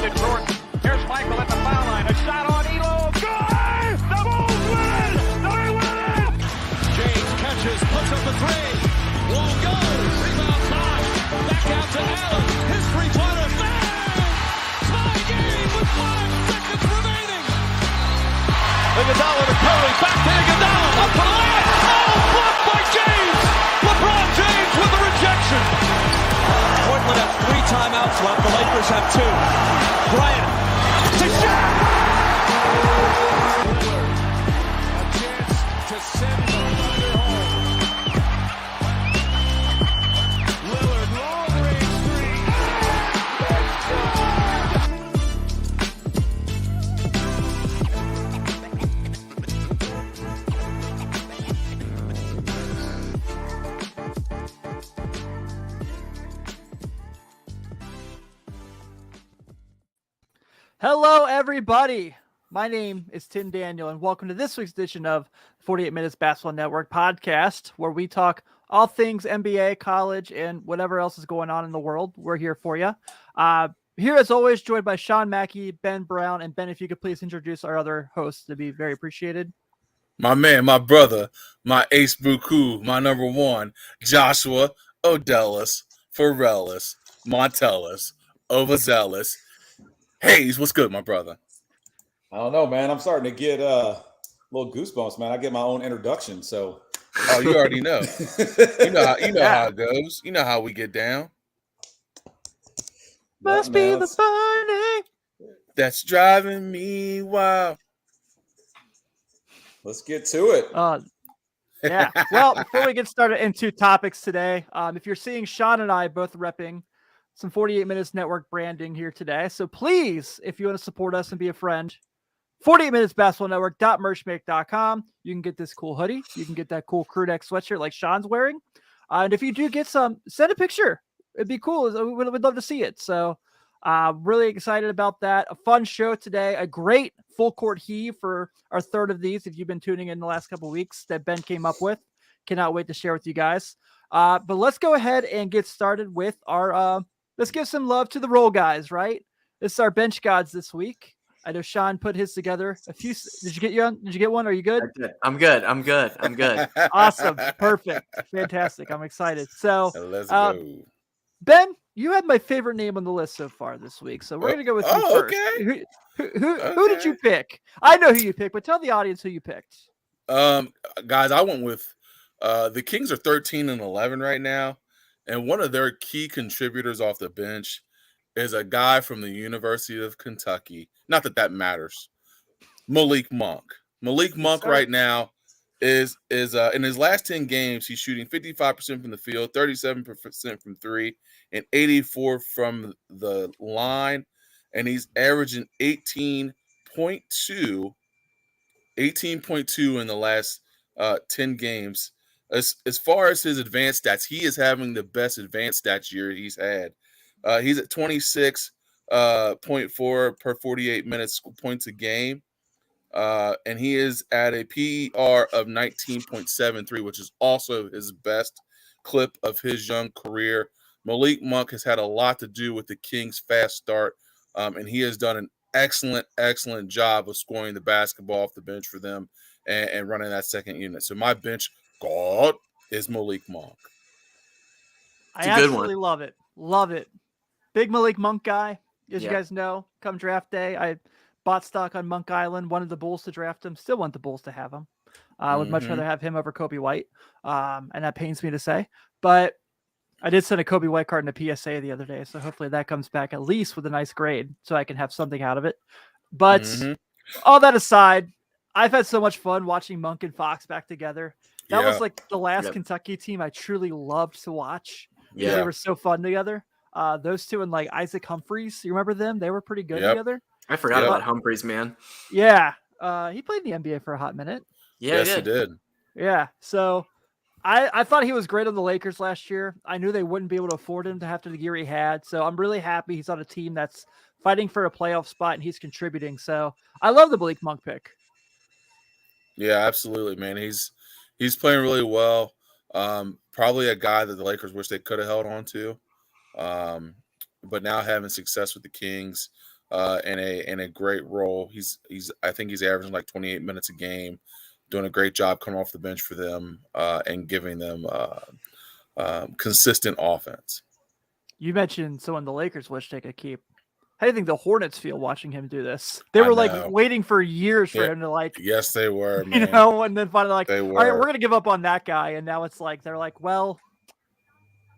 to Jordan. Here's Michael at the foul line. A shot on Elo. Good! The Bulls win! They win it! James catches, puts up the three. Won't go. Rebound time. Back out to Allen. His three-pointer. Tie game with 5 seconds remaining. Iguodala to Curry. Back to Iguodala. Up for the layup. Oh, blocked by James. LeBron James with the rejection. Portland has 3 timeouts left. The Lakers have 2. Bryant to shot. A chance to send the Thunder home. Lillard, long-range three. Hello, everybody. My name is Tim Daniel, and welcome to this week's edition of 48 Minutes Basketball Network podcast, where we talk all things NBA, college, and whatever else is going on in the world. We're here for you. Here, as always, joined by Sean Mackey, Ben Brown, and Ben, if you could please introduce our other hosts, that'd be very appreciated. My man, my brother, my ace buku, my number one, Joshua Odellis, Forellis, Montellis, Overzealous. Hayes, what's good, my brother? I don't know, man. I'm starting to get little goosebumps, man. I get my own introduction, so. Oh, you already know. you know how it goes. You know how we get down. Must be the funny. That's driving me wild. Let's get to it. Yeah. Well, before we get started into topics today, if you're seeing Sean and I both repping some 48 Minutes Network branding here today. So please, if you want to support us and be a friend, 48minutesbasketballnetwork.merchmake.com. You can get this cool hoodie. You can get that cool crew neck sweatshirt like Sean's wearing. And if you do get some, send a picture. It'd be cool. We'd love to see it. So really excited about that. A fun show today. A great full court heave for our third of these. If you've been tuning in the last couple of weeks that Ben came up with, cannot wait to share with you guys. But let's go ahead and get started with our, let's give some love to the role guys, right? This is our bench gods this week. I know Sean put his together. Did you get one? Are you good? I'm good. Awesome. Perfect. Fantastic. I'm excited. So Let's go. Ben, you had my favorite name on the list so far this week. So we're going to go with you first. Okay. Who did you pick? I know who you picked, but tell the audience who you picked. Guys, I went with the Kings are 13-11 right now. And one of their key contributors off the bench is a guy from the University of Kentucky. Not that matters. Malik Monk. Malik Monk right now is in his last 10 games, he's shooting 55% from the field, 37% from three, and 84% from the line. And he's averaging 18.2 in the last 10 games. As far as his advanced stats, he is having the best advanced stats year he's had. He's at 26.4 per 48 minutes points a game. And he is at a PER of 19.73, which is also his best clip of his young career. Malik Monk has had a lot to do with the Kings' fast start, and he has done an excellent job of scoring the basketball off the bench for them and running that second unit. So my bench God is Malik Monk. I absolutely love it. Love it. Big Malik Monk guy. As you guys know, come draft day, I bought stock on Monk Island, wanted the Bulls to draft him, still want the Bulls to have him. I would much rather have him over Kobe White. And that pains me to say. But I did send a Kobe White card in a PSA the other day, so hopefully that comes back at least with a nice grade so I can have something out of it. But all that aside, I've had so much fun watching Monk and Fox back together. That was like the last Kentucky team I truly loved to watch. Yeah. They were so fun together. Those two and like Isaac Humphries, you remember them? They were pretty good together. I forgot about Humphries, man. Yeah. He played in the NBA for a hot minute. Yeah, yes, he did. Yeah. So I thought he was great on the Lakers last year. I knew they wouldn't be able to afford him to after the year he had. So I'm really happy he's on a team that's fighting for a playoff spot and he's contributing. So I love the Malik Monk pick. Yeah, absolutely, man. He's playing really well. Probably a guy that the Lakers wish they could have held on to. But now having success with the Kings, in a great role. I think he's averaging like 28 minutes a game, doing a great job coming off the bench for them and giving them consistent offense. You mentioned someone the Lakers wish they could keep. How do you think the Hornets feel watching him do this? They were like waiting for years for him to like. Yes, they were, man. And then finally like, all right, we're gonna give up on that guy, and now it's like they're like, well,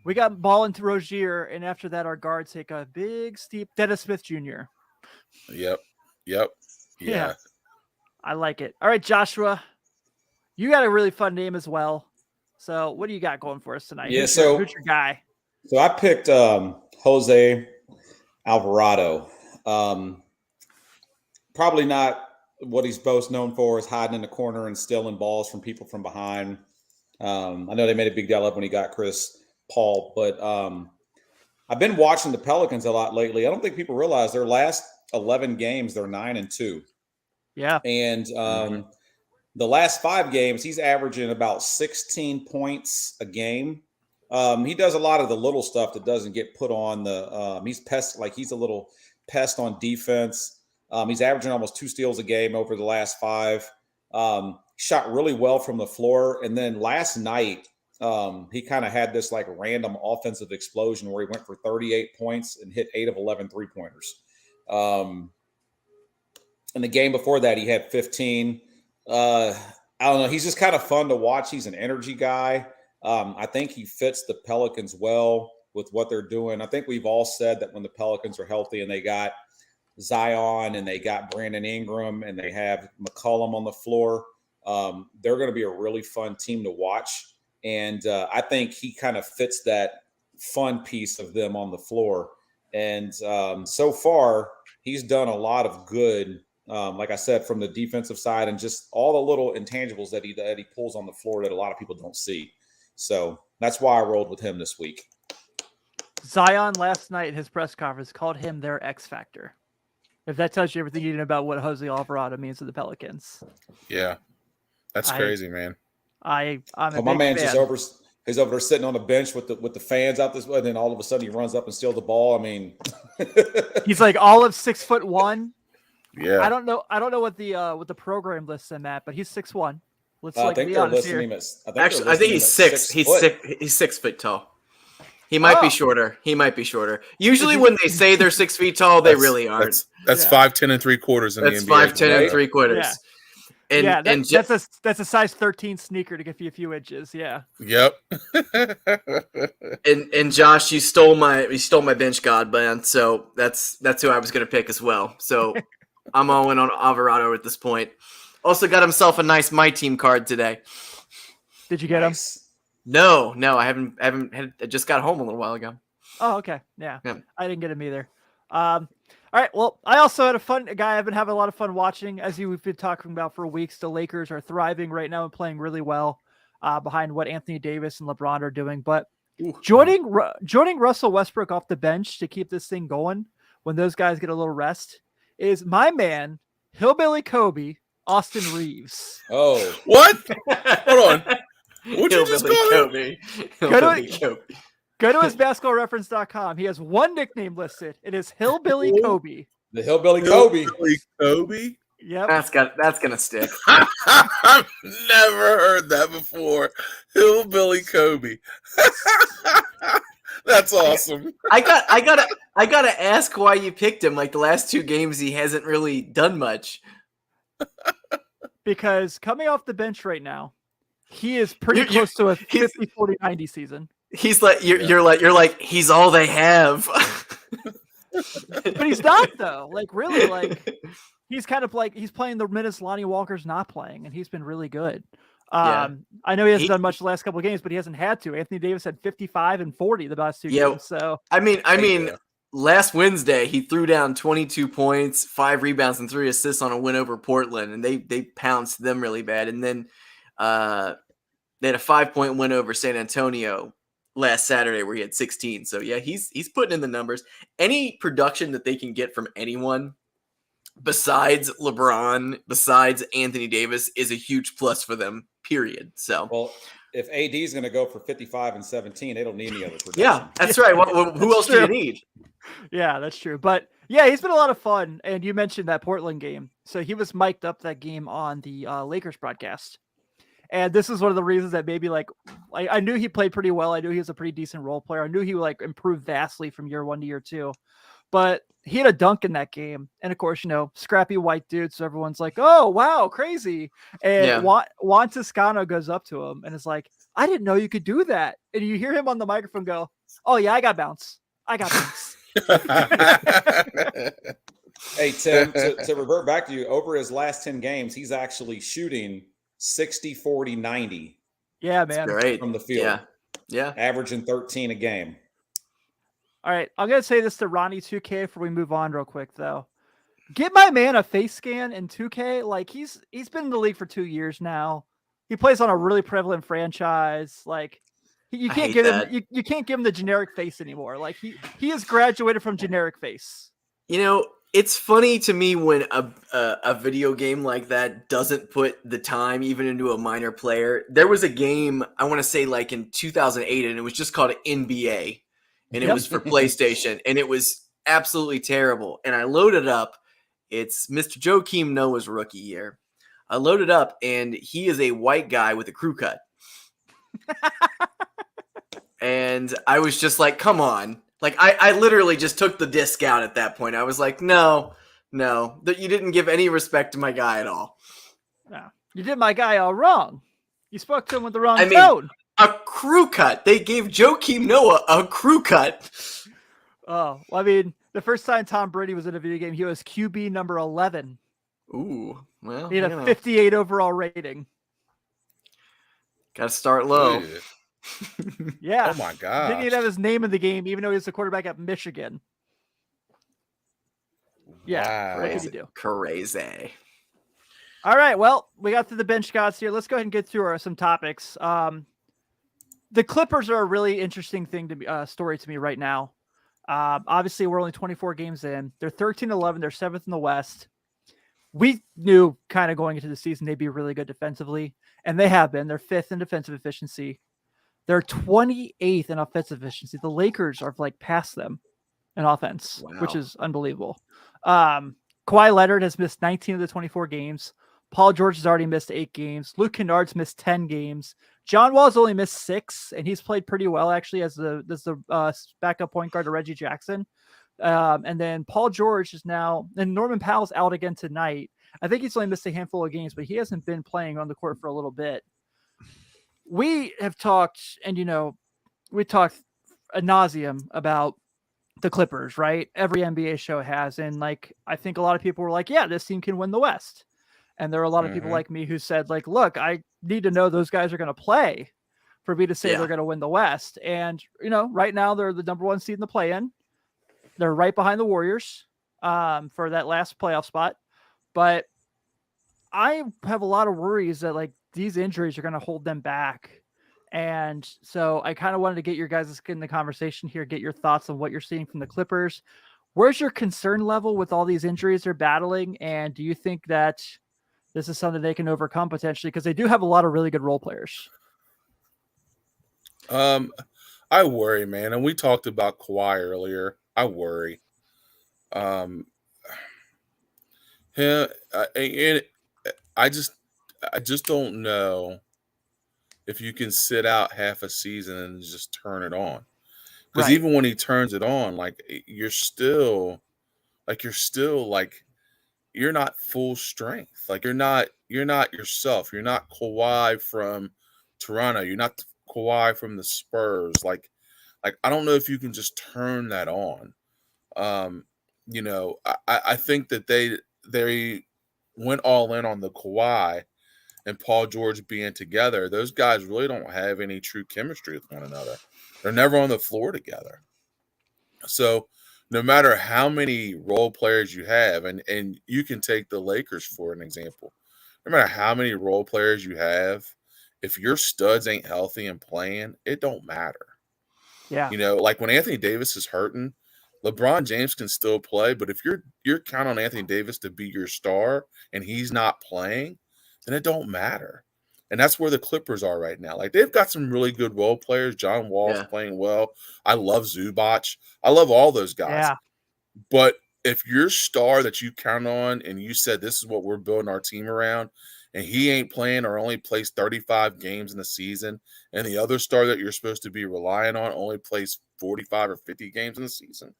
we got Ball into Rozier, and after that, our guards take a big steep. Dennis Smith Jr. Yep. Yeah. I like it. All right, Joshua, you got a really fun name as well. So what do you got going for us tonight? Yeah, who's your guy? So I picked Jose Alvarado. Probably not what he's most known for is hiding in the corner and stealing balls from people from behind. I know they made a big deal of when he got Chris Paul, but I've been watching the Pelicans a lot lately. I don't think people realize their last 11 games, they're 9-2. Yeah. And the last 5 games, he's averaging about 16 points a game. He does a lot of the little stuff that doesn't get put on the he's a little pest on defense. He's averaging almost 2 steals a game over the last 5. Shot really well from the floor. And then last night, he kind of had this like random offensive explosion where he went for 38 points and hit 8 of 11 3-pointers. In the game before that, he had 15. I don't know. He's just kind of fun to watch. He's an energy guy. I think he fits the Pelicans well with what they're doing. I think we've all said that when the Pelicans are healthy and they got Zion and they got Brandon Ingram and they have McCollum on the floor, they're going to be a really fun team to watch. And I think he kind of fits that fun piece of them on the floor. And so far, he's done a lot of good, like I said, from the defensive side and just all the little intangibles that he pulls on the floor that a lot of people don't see. So that's why I rolled with him this week. Zion last night in his press conference called him their X factor. If that tells you everything you need about what Jose Alvarado means to the Pelicans. Yeah. That's crazy, man. I'm a my man's fan. He's over there sitting on the bench with the fans out this way, and then all of a sudden he runs up and steals the ball. I mean, he's like all of 6'1". Yeah. I don't know what the program lists him at, but he's 6'1". Let's I think be they're honest listing here. him as. I think he's 6. He's 6 foot tall. He might be shorter. Usually, when they say they're 6 feet tall, they really aren't. That's 5'10" and 3/4 in the NBA. That's 5'10" and 3/4. Yeah. That's a size 13 sneaker to give you a few inches. Yeah. Yep. and Josh, you stole my bench god, man. So that's who I was going to pick as well. So I'm all in on Alvarado at this point. Also got himself a nice My Team card today. Did you get him? No, I haven't. I just got home a little while ago. Oh, okay. Yeah. I didn't get him either. All right. Well, I also had a guy I've been having a lot of fun watching, as we've been talking about for weeks. The Lakers are thriving right now and playing really well behind what Anthony Davis and LeBron are doing. But joining Russell Westbrook off the bench to keep this thing going when those guys get a little rest is my man, Hillbilly Kobe, Austin Reeves. Oh, what? Hold on. What'd you just call him? Go to his basketballreference.com. He has one nickname listed. It is Hillbilly Kobe. The Hillbilly Kobe. Hillbilly Kobe? Yep. That's gonna stick. I've never heard that before. Hillbilly Kobe. That's awesome. I gotta ask why you picked him. Like the last 2 games, he hasn't really done much. Because coming off the bench right now, he is pretty close to a 50, 40, 90 season. He's like you're like he's all they have. But he's not though. Like really, like he's kind of like he's playing the minutes Lonnie Walker's not playing, and he's been really good. I know he hasn't done much the last couple of games, but he hasn't had to. Anthony Davis had 55 and 40 the last 2 games. So I mean, last Wednesday he threw down 22 points, 5 rebounds, and 3 assists on a win over Portland, and they pounced them really bad. And then they had a 5-point win over San Antonio last Saturday where he had 16. So yeah, he's putting in the numbers. Any production that they can get from anyone besides LeBron, besides Anthony Davis, is a huge plus for them, period. So well, if AD is going to go for 55 and 17, they don't need any other production. Yeah, that's right. Who else do you need? Yeah, that's true. But Yeah, he's been a lot of fun. And you mentioned that Portland game. So he was mic'd up that game on the Lakers broadcast. And this is one of the reasons that maybe I knew he played pretty well. I knew he was a pretty decent role player. I knew he would improved vastly from year 1 to year 2. But he had a dunk in that game. And of course, scrappy white dude. So everyone's like, oh, wow, crazy. And Juan Toscano goes up to him and is like, I didn't know you could do that. And you hear him on the microphone go, oh, yeah, I got bounce. Hey, Tim, to revert back to you, over his last 10 games, he's actually shooting 60, 40, 90. Yeah, man. Great. From the field. Yeah. Averaging 13 a game. All right. I'm going to say this to Ronnie 2K before we move on real quick, though. Get my man a face scan in 2K. Like, he's been in the league for 2 years now. He plays on a really prevalent franchise. Like, you can't give him you can't give him the generic face anymore. Like, he has graduated from generic face. It's funny to me when a video game like that doesn't put the time even into a minor player. There was a game, I want to say in 2008, and it was just called NBA, and it was for PlayStation, and it was absolutely terrible. And I loaded up. It's Mr. Joakim Noah's rookie year. I loaded up, and he is a white guy with a crew cut. And I was just like, come on. I literally just took the disc out at that point. I was like, no, that you didn't give any respect to my guy at all. No, you did my guy all wrong. You spoke to him with the wrong tone. A crew cut. They gave Joakim Noah a crew cut. Oh, well, I mean, the first time Tom Brady was in a video game, he was QB number 11. Ooh, well, he had a 58 overall rating. Got to start low. Yeah. Oh my god. I think he'd have his name in the game, even though he was the quarterback at Michigan. Yeah. Wow. What could you do? Crazy. All right. Well, we got through the bench gods here. Let's go ahead and get through some topics. The Clippers are a really interesting thing to me, story to me right now. Obviously, we're only 24 games in. They're 13-11. They're 7th in the West. We knew kind of going into the season they'd be really good defensively, and they have been. They're 5th in defensive efficiency. They're 28th in offensive efficiency. The Lakers are past them in offense, which is unbelievable. Kawhi Leonard has missed 19 of the 24 games. Paul George has already missed 8 games. Luke Kennard's missed 10 games. John Wall's only missed 6, and he's played pretty well actually as the backup point guard to Reggie Jackson. And then Paul George is now, and Norman Powell's out again tonight. I think he's only missed a handful of games, but he hasn't been playing on the court for a little bit. We have talked, and we talked ad nauseum about the Clippers, right? Every NBA show has, and I think a lot of people were like, "Yeah, this team can win the West." And there are a lot of people like me who said, "Look, I need to know those guys are going to play for me to say they're going to win the West." And right now they're the number 1 seed in the play-in. They're right behind the Warriors for that last playoff spot, but I have a lot of worries that these injuries are going to hold them back. And so I kind of wanted to get your guys in the conversation here, get your thoughts on what you're seeing from the Clippers. Where's your concern level with all these injuries they're battling? And do you think that this is something they can overcome potentially? Because they do have a lot of really good role players. I worry, man. And we talked about Kawhi earlier. I worry. I just don't know if you can sit out half a season and just turn it on. Because even when he turns it on, you're still you're not full strength. You're not yourself. You're not Kawhi from Toronto. You're not Kawhi from the Spurs. I don't know if you can just turn that on. I think that they went all in on the Kawhi and Paul George being together. Those guys really don't have any true chemistry with one another. They're never on the floor together. So no matter how many role players you have, and you can take the Lakers for an example, no matter how many role players you have, if your studs ain't healthy and playing, it don't matter. Yeah. When Anthony Davis is hurting, LeBron James can still play, but if you're counting on Anthony Davis to be your star and he's not playing, then it don't matter. And that's where the Clippers are right now. They've got some really good role players. John Wall's playing well. I love Zubac. I love all those guys. Yeah. But if your star that you count on and you said this is what we're building our team around, and he ain't playing or only plays 35 games in the season, and the other star that you're supposed to be relying on only plays 45 or 50 games in the season,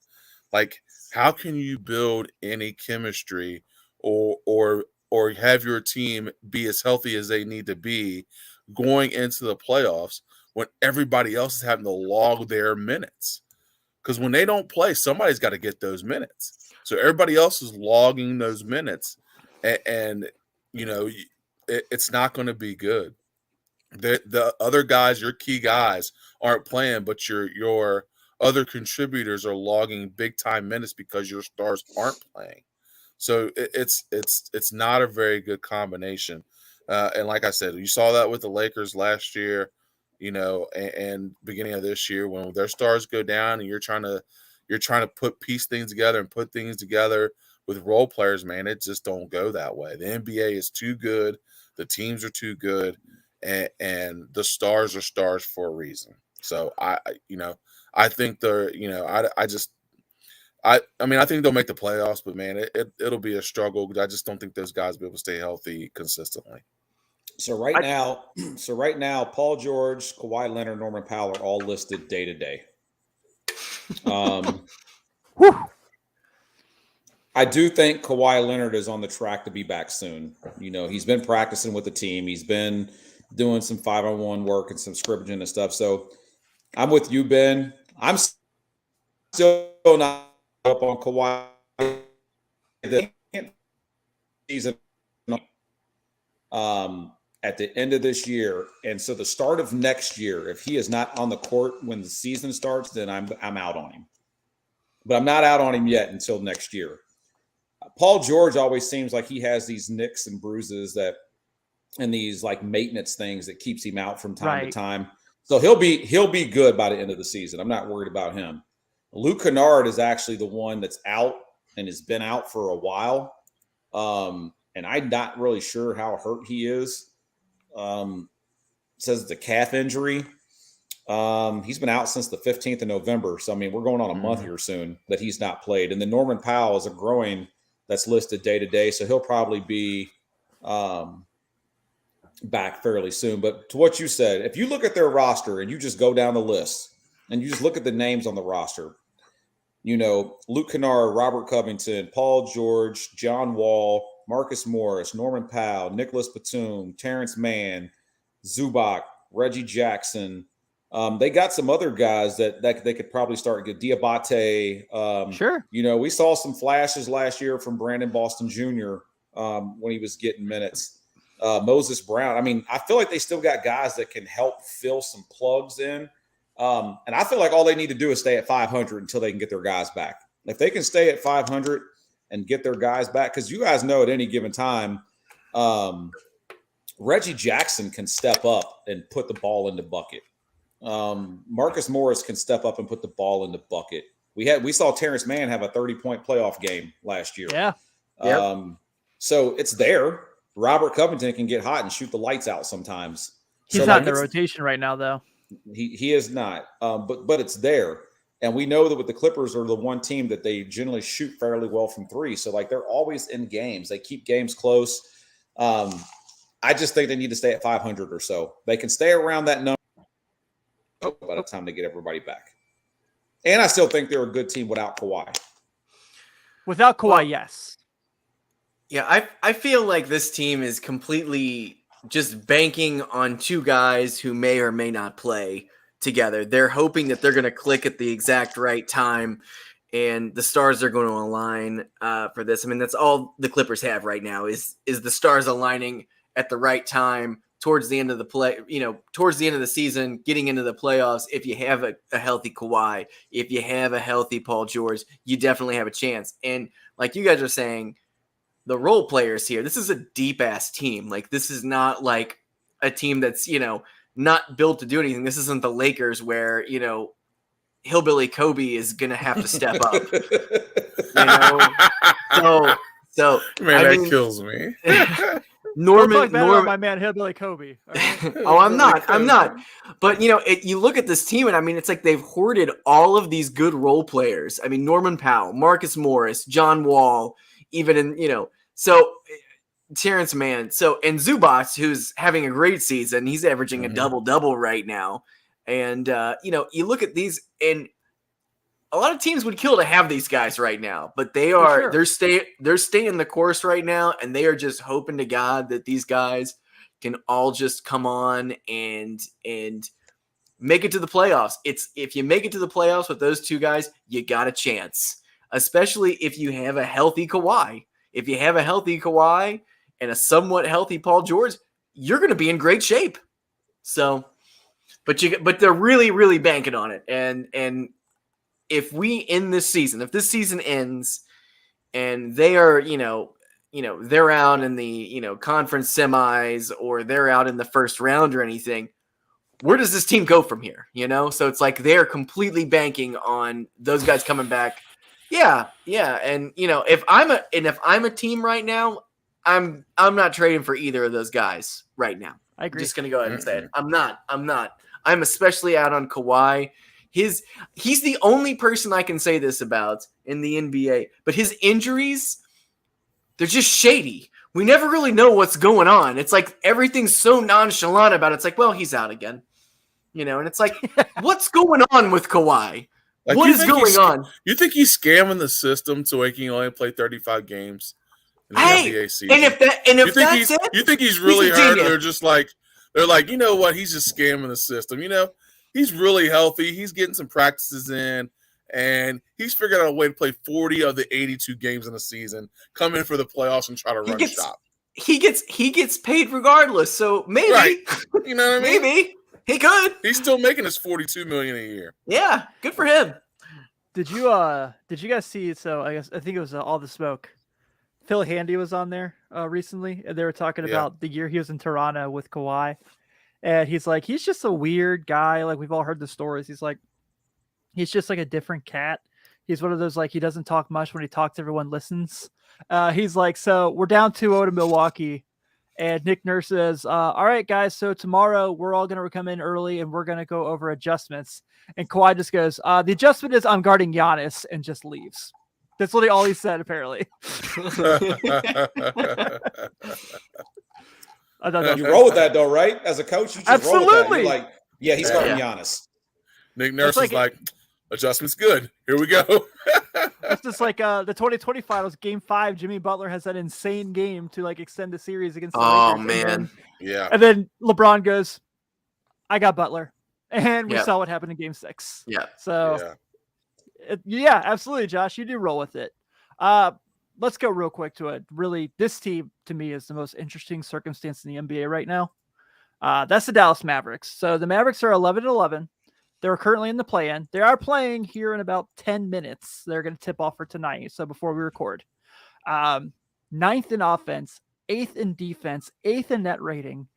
like how can you build any chemistry or have your team be as healthy as they need to be going into the playoffs when everybody else is having to log their minutes? Because when they don't play, somebody's got to get those minutes. So everybody else is logging those minutes, and you know it's not going to be good. The other guys, your key guys, aren't playing, but your other contributors are logging big time minutes because your stars aren't playing. So it's not a very good combination. And like I said, you saw that with the Lakers last year, and beginning of this year when their stars go down and you're trying to piece things together and put things together with role players, man, it just don't go that way. The NBA is too good. The teams are too good. And the stars are stars for a reason. So I think I think they'll make the playoffs, but man, it'll be a struggle. I just don't think those guys will be able to stay healthy consistently. So right now, Paul George, Kawhi Leonard, Norman Powell are all listed day to day. I do think Kawhi Leonard is on the track to be back soon. He's been practicing with the team. He's been doing some 5-on-1 work and some scrimmaging and stuff. So I'm with you, Ben. I'm still not up on Kawhi. Season at the end of this year, and so the start of next year, if he is not on the court when the season starts, then I'm out on him. But I'm not out on him yet until next year. Paul George always seems like he has these nicks and bruises and these like maintenance things that keeps him out from time to time. So he'll be good by the end of the season. I'm not worried about him. Luka Kennard is actually the one that's out and has been out for a while. And I'm not really sure how hurt he is. Says it's a calf injury. He's been out since the 15th of November. So, I mean, we're going on a month here soon that he's not played. And then Norman Powell is a groin that's listed day to day. So he'll probably be back fairly soon. But to what you said, if you look at their roster and you just go down the list and you just look at the names on the roster, Luke Kennard, Robert Covington, Paul George, John Wall, Marcus Morris, Norman Powell, Nicholas Batum, Terrence Mann, Zubac, Reggie Jackson. They got some other guys that they could probably start to get. Diabate. Sure. We saw some flashes last year from Brandon Boston Jr. When he was getting minutes. Moses Brown. I mean, I feel like they still got guys that can help fill some plugs in. And I feel like all they need to do is stay at 500 until they can get their guys back. If they can stay at 500 and get their guys back, because you guys know at any given time, Reggie Jackson can step up and put the ball in the bucket. Marcus Morris can step up and put the ball in the bucket. We saw Terrence Mann have a 30-point playoff game last year. Yeah. So it's there. Robert Covington can get hot and shoot the lights out sometimes. He's not in the rotation right now, though. He is not. But it's there. And we know that with the Clippers are the one team that they generally shoot fairly well from three. So like they're always in games. They keep games close. I just think they need to stay at 500 or so. They can stay around that number by the time they get everybody back. And I still think they're a good team without Kawhi. Without Kawhi, yes. Yeah, I feel like this team is completely just banking on two guys who may or may not play together. They're hoping that they're going to click at the exact right time and the stars are going to align for this. I mean, that's all the Clippers have right now is the stars aligning at the right time towards the end of the towards the end of the season, getting into the playoffs. If you have a healthy Kawhi, if you have a healthy Paul George, you definitely have a chance. And like you guys are saying, the role players here, this is a deep ass team. Like this is not like a team that's, not built to do anything. This isn't the Lakers where, Hillbilly Kobe is going to have to step up, So man, that kills me. Don't talk bad about my man Hillbilly Kobe. Right? Oh, I'm not. But you look at this team, and I mean, it's like they've hoarded all of these good role players. I mean, Norman Powell, Marcus Morris, John Wall, even in so Terrence Mann, and Zubac, who's having a great season. He's averaging a double-double right now, and you look at these, and a lot of teams would kill to have these guys right now, but they're staying the course right now, and they are just hoping to God that these guys can all just come on and make it to the playoffs. If you make it to the playoffs with those two guys, you got a chance, especially if you have a healthy Kawhi. If you have a healthy Kawhi and a somewhat healthy Paul George, you're going to be in great shape. So, but they're really, really banking on it, and if this season ends and they are, they're out in the, conference semis, or they're out in the first round or anything, where does this team go from here? So it's like they're completely banking on those guys coming back. Yeah. And if I'm a team right now, I'm not trading for either of those guys right now. I agree. I'm just going to go ahead and say it. I'm not. I'm especially out on Kawhi. He's the only person I can say this about in the NBA, but his injuries, they're just shady. We never really know what's going on. It's like everything's so nonchalant about it. It's like, well, he's out again, and it's like, what's going on with Kawhi? Like, what is going on? You think he's scamming the system so he can only play 35 games in the NBA season? And if that's it, you think he's really hurt? They're like, you know what? He's just scamming the system. He's really healthy. He's getting some practices in, and he's figured out a way to play 40 of the 82 games in a season, come in for the playoffs, and try to run shop. He gets paid regardless. So maybe, right. You know what I mean? Maybe he could. He's still making his $42 million a year. Yeah, good for him. Did you guys see? So I think it was All the Smoke. Phil Handy was on there recently, and they were talking about the year he was in Toronto with Kawhi. And he's like, he's just a weird guy. Like, we've all heard the stories. He's like, he's just like a different cat. He's one of those, like, he doesn't talk much. When he talks, everyone listens. He's like, so we're down 2-0 to Milwaukee. And Nick Nurse says, all right, guys, so tomorrow we're all going to come in early and we're going to go over adjustments. And Kawhi just goes, the adjustment is I'm guarding Giannis, and just leaves. That's literally all he said, apparently. You roll with that, though, right? As a coach, you just roll with that. You're like, yeah, he's guarding Giannis. Nick Nurse is like, adjustment's good. Here we go. It's just like the 2020 Finals, Game 5. Jimmy Butler has that insane game to like extend the series against the Lakers. Oh man, And then LeBron goes, "I got Butler," and we saw what happened in Game 6. Yeah. So, absolutely, Josh, you do roll with it. Let's go real quick to it. Really, this team to me is the most interesting circumstance in the NBA right now. That's the Dallas Mavericks. So the Mavericks are 11-11. They're currently in the play-in. They are playing here in about 10 minutes. They're going to tip off for tonight. So before we record, 9th in offense, 8th in defense, 8th in net rating.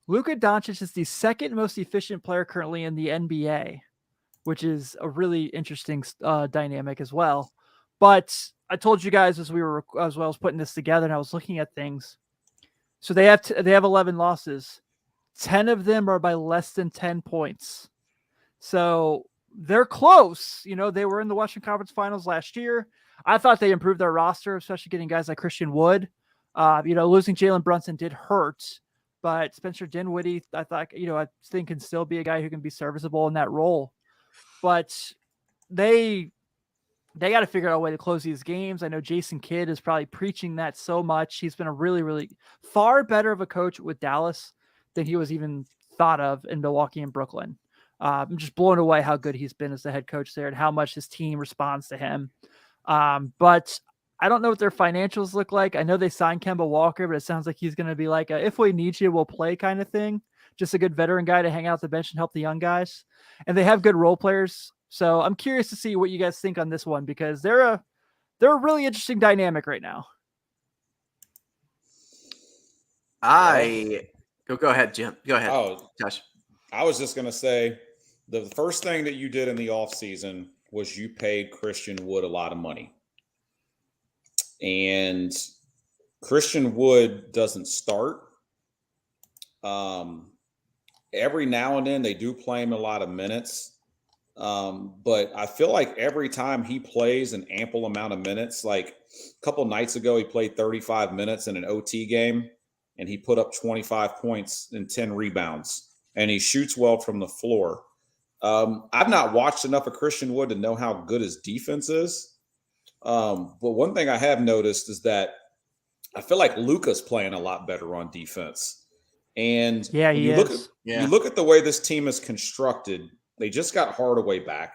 Luka Doncic is the second most efficient player currently in the NBA, which is a really interesting dynamic as well. But I told you guys as I was putting this together and I was looking at things. So they have 11 losses. 10 of them are by less than 10 points. So they're close. They were in the Western Conference Finals last year. I thought they improved their roster, especially getting guys like Christian Wood. Losing Jalen Brunson did hurt, but Spencer Dinwiddie, I thought, I think can still be a guy who can be serviceable in that role. But they got to figure out a way to close these games. I know Jason Kidd is probably preaching that so much. He's been a really, really far better of a coach with Dallas than he was even thought of in Milwaukee and Brooklyn. I'm just blown away how good he's been as the head coach there and how much his team responds to him. But I don't know what their financials look like. I know they signed Kemba Walker, but it sounds like he's going to be like if we need you, we'll play kind of thing. Just a good veteran guy to hang out the bench and help the young guys. And they have good role players. So I'm curious to see what you guys think on this one, because they're a really interesting dynamic right now. Go ahead, Jim. Go ahead. Josh. I was just going to say the first thing that you did in the offseason was you paid Christian Wood a lot of money. And Christian Wood doesn't start. Every now and then they do play him a lot of minutes. But I feel like every time he plays an ample amount of minutes, like a couple nights ago, he played 35 minutes in an OT game and he put up 25 points and 10 rebounds, and he shoots well from the floor. I've not watched enough of Christian Wood to know how good his defense is. But one thing I have noticed is that I feel like Luka's playing a lot better on defense. And yeah, you look at the way this team is constructed, they just got Hardaway back.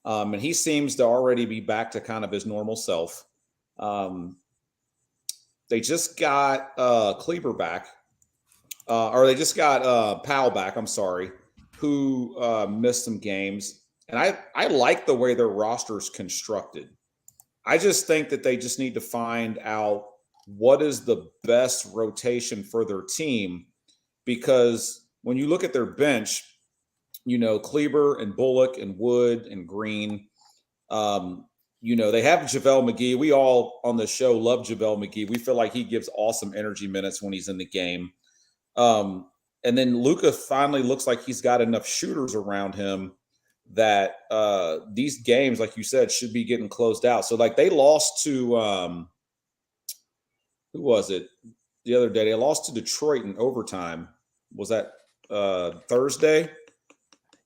And he seems to already be back to kind of his normal self. They just got Kleber back. Or they just got Powell back, I'm sorry, who missed some games. And I like the way their roster is constructed. I just think that they just need to find out what is the best rotation for their team, because when you look at their bench, you know, Kleber and Bullock and Wood and Green, you know, they have JaVale McGee. We all on the show love JaVale McGee. We feel like he gives awesome energy minutes when he's in the game. And then Luka finally looks like he's got enough shooters around him that these games, like you said, should be getting closed out. So like they lost to who was it the other day? They lost to Detroit in overtime. Was that Thursday?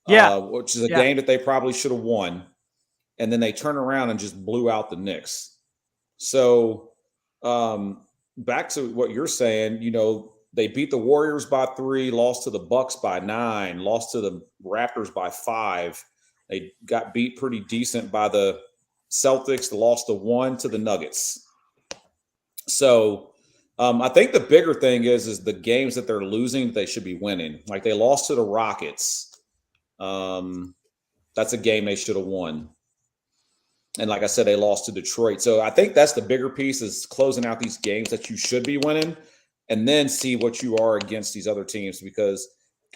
Yeah. Which is a game that they probably should have won. And then they turn around and just blew out the Knicks. So back to what you're saying, you know, they beat the Warriors by 3, lost to the Bucks by 9, lost to the Raptors by 5. They got beat pretty decent by the Celtics, lost to 1 to the Nuggets. So I think the bigger thing is the games that they're losing, they should be winning. Like they lost to the Rockets. That's a game they should have won. And like I said, they lost to Detroit. So I think that's the bigger piece, is closing out these games that you should be winning and then see what you are against these other teams, because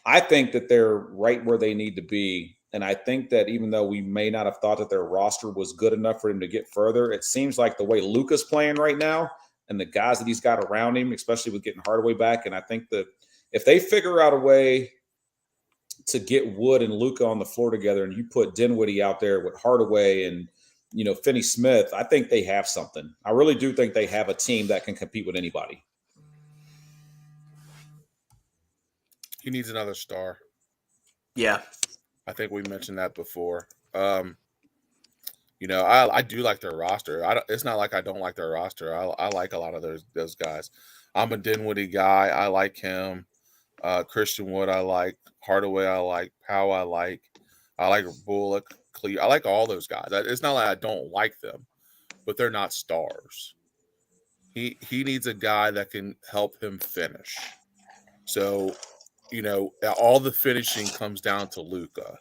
I think that they're right where they need to be. And I think that even though we may not have thought that their roster was good enough for them to get further, it seems like the way Luka's playing right now and the guys that he's got around him, especially with getting Hardaway back. And I think that if they figure out a way to get Wood and Luka on the floor together, and you put Dinwiddie out there with Hardaway and, you know, Finney Smith, I think they have something. I really do think they have a team that can compete with anybody. He needs another star. Yeah. I think we mentioned that before. You know, I do like their roster. It's not like I don't like their roster. I like a lot of those guys. I'm a Dinwiddie guy. I like him. Christian Wood, I like. Hardaway, I like. Powell, I like. I like Bullock, I like all those guys. It's not like I don't like them, but they're not stars. He needs a guy that can help him finish. So, you know, all the finishing comes down to Luka.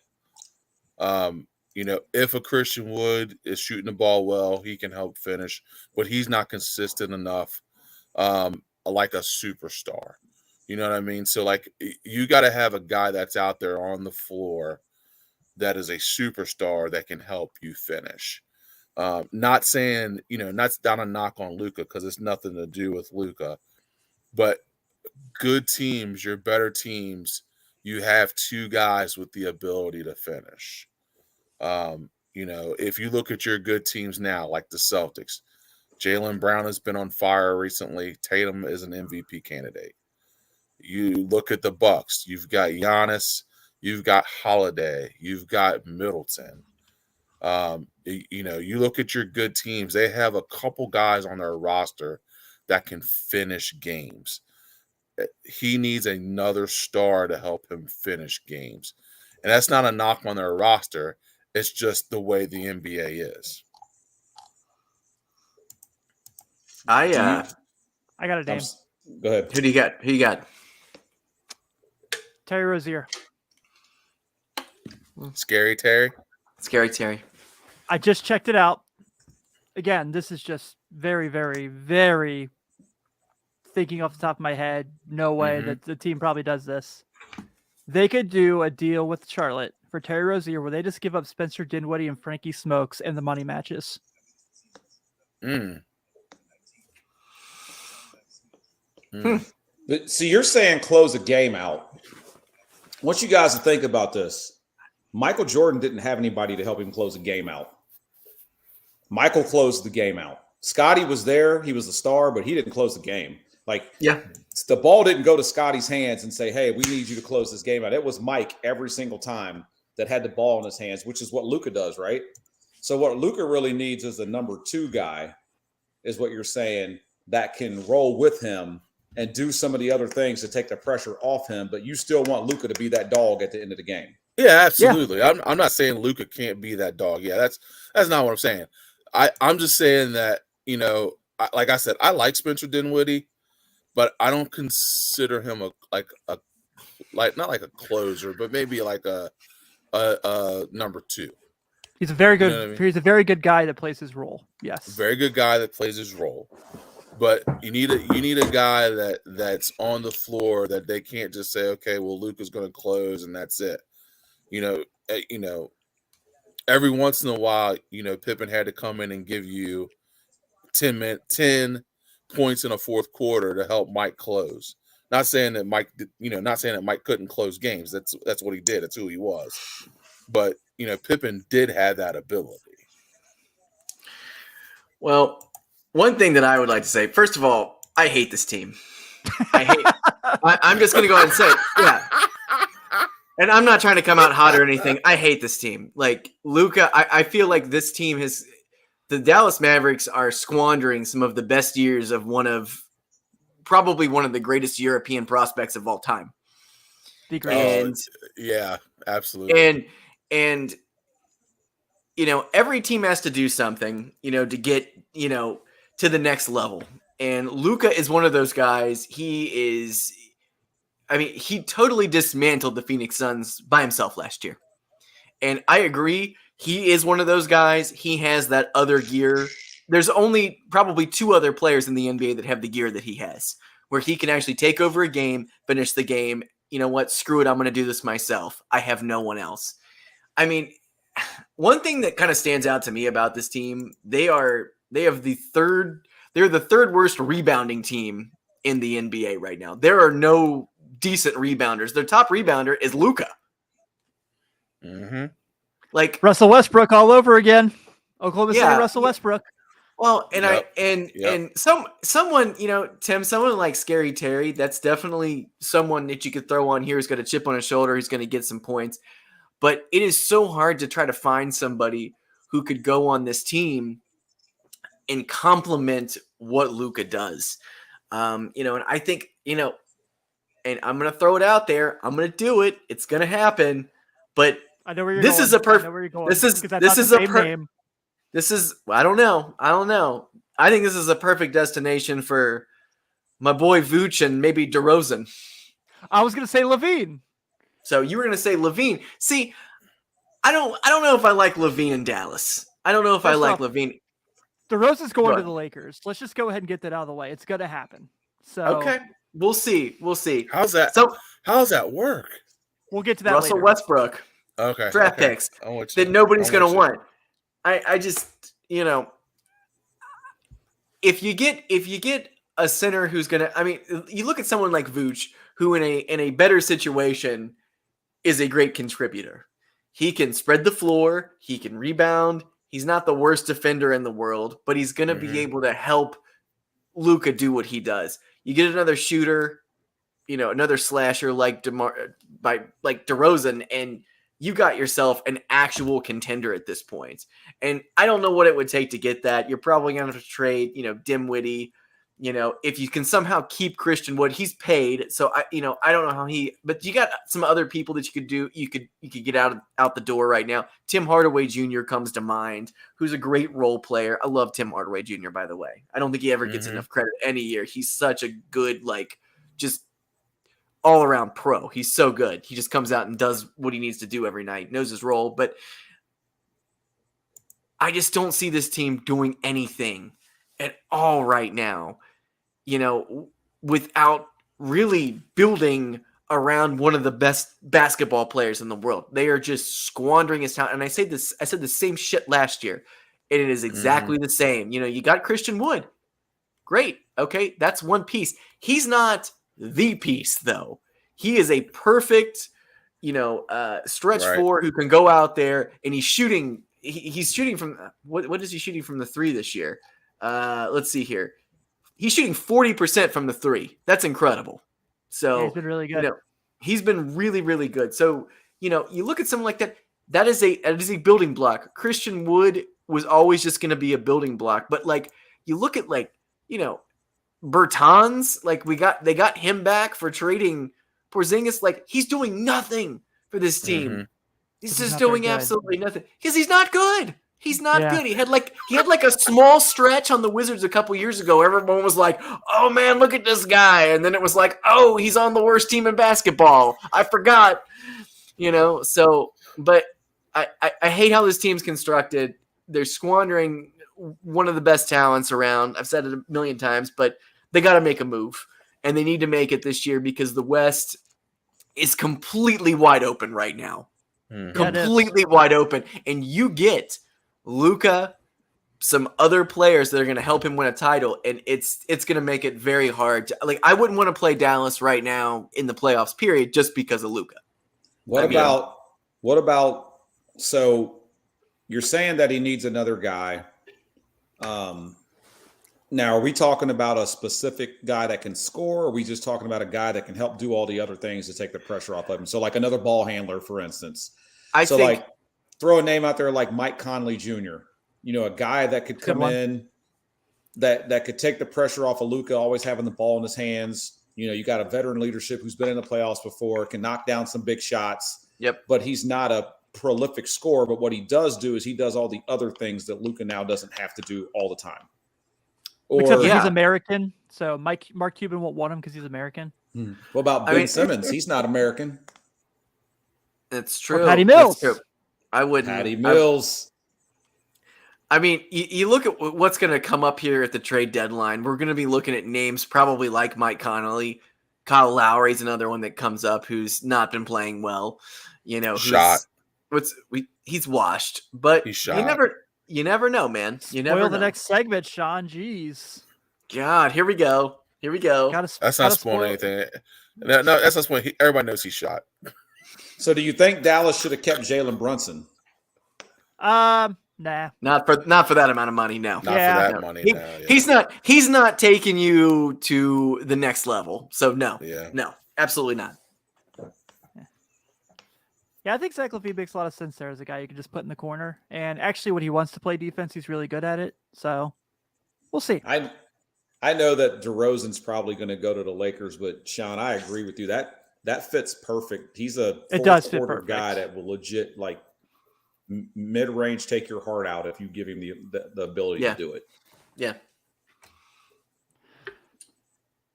You know, if a Christian Wood is shooting the ball well, he can help finish, but he's not consistent enough, like a superstar. You know what I mean? So, like, you got to have a guy that's out there on the floor that is a superstar that can help you finish. Not saying, you know, not a knock on Luka, because it's nothing to do with Luka, but good teams, your better teams, you have two guys with the ability to finish. You know, if you look at your good teams now, like the Celtics, Jaylen Brown has been on fire recently. Tatum is an MVP candidate. You look at the Bucks, you've got Giannis, you've got Holiday, you've got Middleton. You know, you look at your good teams, they have a couple guys on their roster that can finish games. He needs another star to help him finish games. And that's not a knock on their roster. It's just the way the NBA is. I got a name. Go ahead. Who do you got? Terry Rozier. Scary Terry? Scary Terry. I just checked it out. Again, this is just very, very, very thinking off the top of my head. No way that the team probably does this. They could do a deal with Charlotte for Terry Rozier where they just give up Spencer Dinwiddie and Frankie Smokes and the money matches. But see, you're saying close a game out. I want you guys to think about this. Michael Jordan didn't have anybody to help him close a game out. Michael closed the game out. Scotty was there. He was the star, but he didn't close the game. The ball didn't go to Scotty's hands and say, hey, we need you to close this game out. It was Mike every single time that had the ball in his hands, which is what Luka does, right? So what Luka really needs is a number 2 guy, is what you're saying, that can roll with him and do some of the other things to take the pressure off him, but you still want Luka to be that dog at the end of the game. Yeah, absolutely. Yeah. I'm not saying Luka can't be that dog. Yeah, that's not what I'm saying. I'm just saying that, like I said, I like Spencer Dinwiddie, but I don't consider him not like a closer, but maybe like a number 2. He's a very good. He's a very good guy that plays his role. Yes, very good guy that plays his role. But you need a guy that's on the floor that they can't just say, okay, well, Luka's going to close and that's it. Every once in a while, Pippen had to come in and give you 10 points in a fourth quarter to help Mike close. Not saying that Mike couldn't close games. That's what he did. That's who he was. But Pippen did have that ability. Well, one thing that I would like to say, first of all, I hate this team. I'm just going to go ahead and say it. Yeah. And I'm not trying to come out hot or anything. I hate this team. Like Luka, I feel like this team the Dallas Mavericks are squandering some of the best years of probably one of the greatest European prospects of all time. The greatest. Yeah, absolutely. And every team has to do something, to get, to the next level. And Luka is one of those guys. He totally dismantled the Phoenix Suns by himself last year. And I agree. He is one of those guys. He has that other gear. There's only probably 2 other players in the NBA that have the gear that he has, where he can actually take over a game, finish the game. You know what? Screw it. I'm going to do this myself. I have no one else. I mean, one thing that kind of stands out to me about this team, they're the third worst rebounding team in the NBA right now. There are no decent rebounders. Their top rebounder is Luka. Mm-hmm. Like Russell Westbrook all over again. Oklahoma City Russell Westbrook. Well, and someone, Tim, someone like Scary Terry, that's definitely someone that you could throw on here who's got a chip on his shoulder, who's going to get some points. But it is so hard to try to find somebody who could go on this team and complement what Luka does. And I think, and I'm going to throw it out there. I'm going to do it. It's going to happen. But I know where you're this going. is a perfect. I don't know. I think this is a perfect destination for my boy Vooch and maybe DeRozan. I was going to say Levine. So you were going to say Levine. See, I don't know if I like Levine in Dallas. I don't know if I like Levine. DeRozan's going to the Lakers. Let's just go ahead and get that out of the way. It's going to happen. So okay, we'll see. How's that? How does that work? We'll get to that. Russell later. Westbrook. Okay. Draft picks that nobody's going to want. I just, if you get a center who's going to, you look at someone like Vooch, who in a better situation is a great contributor. He can spread the floor. He can rebound. He's not the worst defender in the world, but he's going to be able to help Luka do what he does. You get another shooter, another slasher like DeRozan, and you got yourself an actual contender at this point. And I don't know what it would take to get that. You're probably going to have to trade, Dinwiddie. If you can somehow keep Christian Wood, he's paid. So I don't know how but you got some other people that you could do. You could get out the door right now. Tim Hardaway Jr. comes to mind, who's a great role player. I love Tim Hardaway Jr., by the way. I don't think he ever gets enough credit any year. He's such a good, just all around pro. He's so good. He just comes out and does what he needs to do every night, knows his role. But I just don't see this team doing anything at all right now, without really building around one of the best basketball players in the world. They are just squandering his talent. And I said the same shit last year, and it is exactly the same. You got Christian Wood. Great. Okay, that's one piece. He's not the piece, though. He is a perfect, stretch four who can go out there and he's shooting. He's shooting from what is he shooting from the three this year? Let's see here. He's shooting 40% from the three. That's incredible. So he's been really good. He's been really, really good. So you look at something like that. That is a building block. Christian Wood was always just going to be a building block, but like you look at Bertans, like they got him back for trading Porzingis. Like he's doing nothing for this team. Mm-hmm. He's just doing absolutely nothing because he's not good. He's not good. He had like a small stretch on the Wizards a couple years ago. Everyone was like, "Oh man, look at this guy," and then it was like, "Oh, he's on the worst team in basketball." I forgot, So, but I hate how this team's constructed. They're squandering one of the best talents around. I've said it a million times, but they got to make a move, and they need to make it this year because the West is completely wide open right now. Completely wide open, and you get Luka, some other players that are going to help him win a title, and it's going to make it very hard. I wouldn't want to play Dallas right now in the playoffs, period, just because of Luka. What about? So you're saying that he needs another guy. Now, are we talking about a specific guy that can score? Or are we just talking about a guy that can help do all the other things to take the pressure off of him? So, like another ball handler, for instance. Throw a name out there like Mike Conley Jr. A guy that could come in, that could take the pressure off of Luka, always having the ball in his hands. You got a veteran leadership who's been in the playoffs before, can knock down some big shots. Yep. But he's not a prolific scorer. But what he does do is he does all the other things that Luka now doesn't have to do all the time. Except he's American, so Mark Cuban won't want him because he's American. What about Ben Simmons? He's not American. That's true. Or Patty Mills. I wouldn't. Patty Mills. You look at what's going to come up here at the trade deadline. We're going to be looking at names probably like Mike Conley. Kyle Lowry's another one that comes up who's not been playing well. He's washed, but he's shot. You never know, man. You never know. The next segment, Sean. Jeez. God, here we go. That's not spoiling anything. No, that's not spoiling. Everybody knows he's shot. So, do you think Dallas should have kept Jalen Brunson? Nah. Not for that amount of money. No. Not for that money. He's not taking you to the next level. So no. Yeah. No. Absolutely not. Yeah, I think Zach LaVine makes a lot of sense there as a guy you can just put in the corner. And actually, when he wants to play defense, he's really good at it. So we'll see. I know that DeRozan's probably going to go to the Lakers, but Sean, I agree with you. That fits perfect. He's a fourth quarter guy that will legit mid-range take your heart out if you give him the ability to do it. Yeah.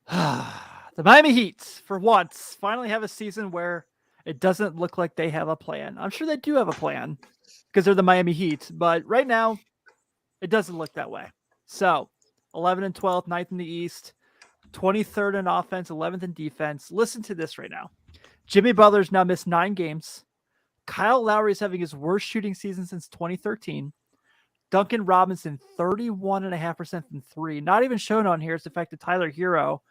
The Miami Heat, for once, finally have a season where it doesn't look like they have a plan. I'm sure they do have a plan because they're the Miami Heat, but right now it doesn't look that way. So 11 and 12, 9th in the East, 23rd in offense, 11th in defense. Listen to this right now. Jimmy Butler's now missed 9 games. Kyle Lowry is having his worst shooting season since 2013. Duncan Robinson, 31.5% from 3. Not even shown on here is the fact that Tyler Hero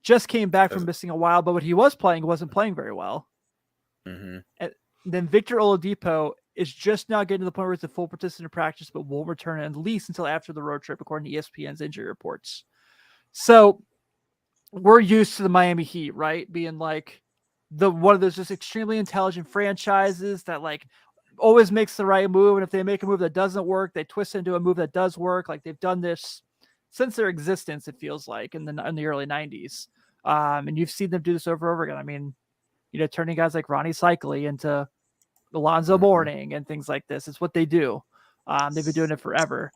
just came back from missing a while, but what he was playing wasn't playing very well. Mm-hmm. And then Victor Oladipo is just now getting to the point where he's a full participant in practice, but won't return at least until after the road trip, according to ESPN's injury reports. So we're used to the Miami Heat, right? Being like one of those just extremely intelligent franchises that always makes the right move. And if they make a move that doesn't work, they twist into a move that does work. Like they've done this since their existence, it feels like in the early 90s. And you've seen them do this over and over again. Turning guys like Ronnie Cycli into Alonzo Mourning and things like this. It's what they do. They've been doing it forever.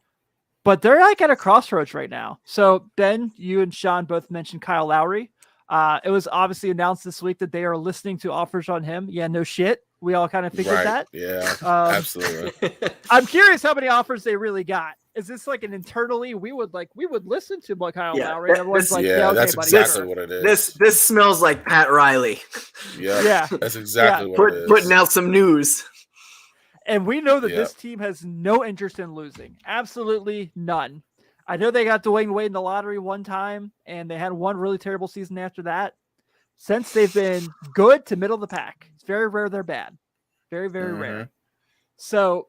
But they're at a crossroads right now. So, Ben, you and Sean both mentioned Kyle Lowry. It was obviously announced this week that they are listening to offers on him. Yeah, no shit. We all kind of figured that. Yeah, absolutely. I'm curious how many offers they really got. Is this an internally we would listen to Kyle Lowry? And everyone's okay, that's buddy, exactly what it is. This smells like Pat Riley. Yeah, that's exactly what it is. Putting out some news. And we know that this team has no interest in losing. Absolutely none. I know they got Dwayne Wade in the lottery one time, and they had one really terrible season after that. Since they've been good to middle of the pack. It's very rare they're bad. Very, very rare. So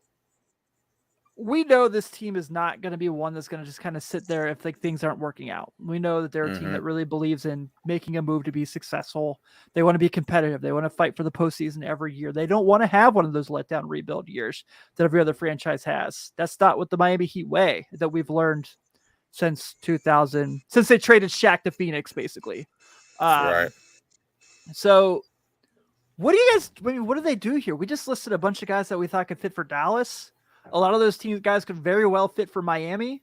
we know this team is not going to be one that's going to just kind of sit there if like things aren't working out. We know that they're a team that really believes in making a move to be successful. They want to be competitive. They want to fight for the postseason every year. They don't want to have one of those letdown rebuild years that every other franchise has. That's not what the Miami Heat way that we've learned since 2000, since they traded Shaq to Phoenix, basically. Right. So what do they do here? We just listed a bunch of guys that we thought could fit for Dallas. A lot of those guys could very well fit for Miami.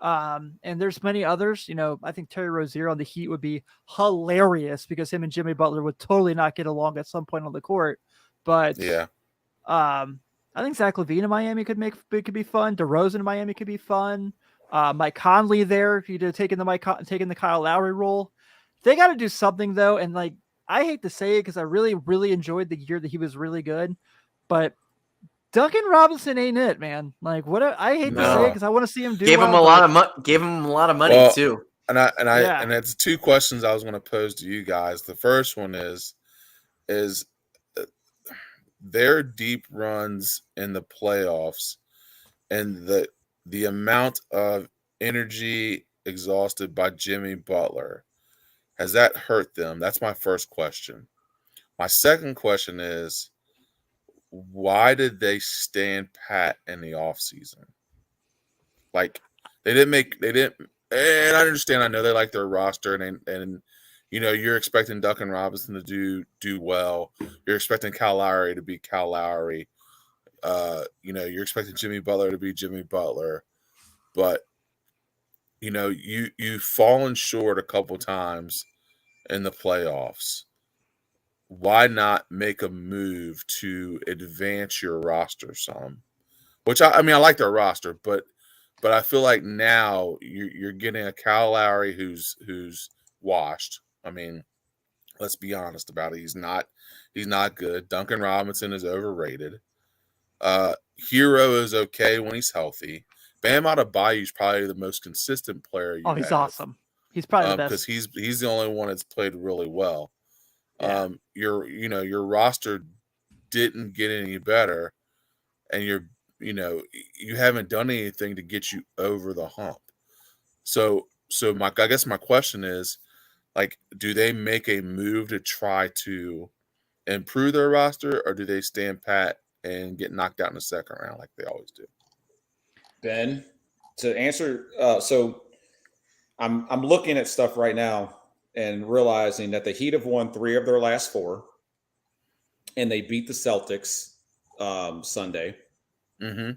And there's many others. I think Terry Rozier on the Heat would be hilarious because him and Jimmy Butler would totally not get along at some point on the court. But yeah, I think Zach LaVine in Miami could be fun. DeRozan in Miami could be fun. Mike Conley there, if you'd taking the Kyle Lowry role. They got to do something though, and like I hate to say it because I really, really enjoyed the year that he was really good, but Duncan Robinson ain't it, man. Like I hate to say it because I want to see him do. Gave him a lot of money too. And it's two questions I was going to pose to you guys. The first one is their deep runs in the playoffs and the amount of energy exhausted by Jimmy Butler. Has that hurt them? That's my first question. My second question is, why did they stand pat in the offseason? Like they didn't, and I understand, I know they like their roster and you're expecting Duncan Robinson to do well. You're expecting Kyle Lowry to be Kyle Lowry. You're expecting Jimmy Butler to be Jimmy Butler. But you've fallen short a couple times in the playoffs. Why not make a move to advance your roster some? Which I like their roster, but I feel like now you're getting a Kyle Lowry who's washed. I mean, let's be honest about it. He's not good. Duncan Robinson is overrated. Hero is okay when he's healthy. Bam Adebayo is probably the most consistent player. He's awesome. He's probably the best because he's the only one that's played really well. Yeah. Your roster didn't get any better, and you haven't done anything to get you over the hump. So I guess my question is, like, do they make a move to try to improve their roster, or do they stand pat and get knocked out in the second round like they always do? Ben, to answer, so I'm looking at stuff right now and realizing that the Heat have won 3 of their last 4, and they beat the Celtics Sunday. Mm-hmm.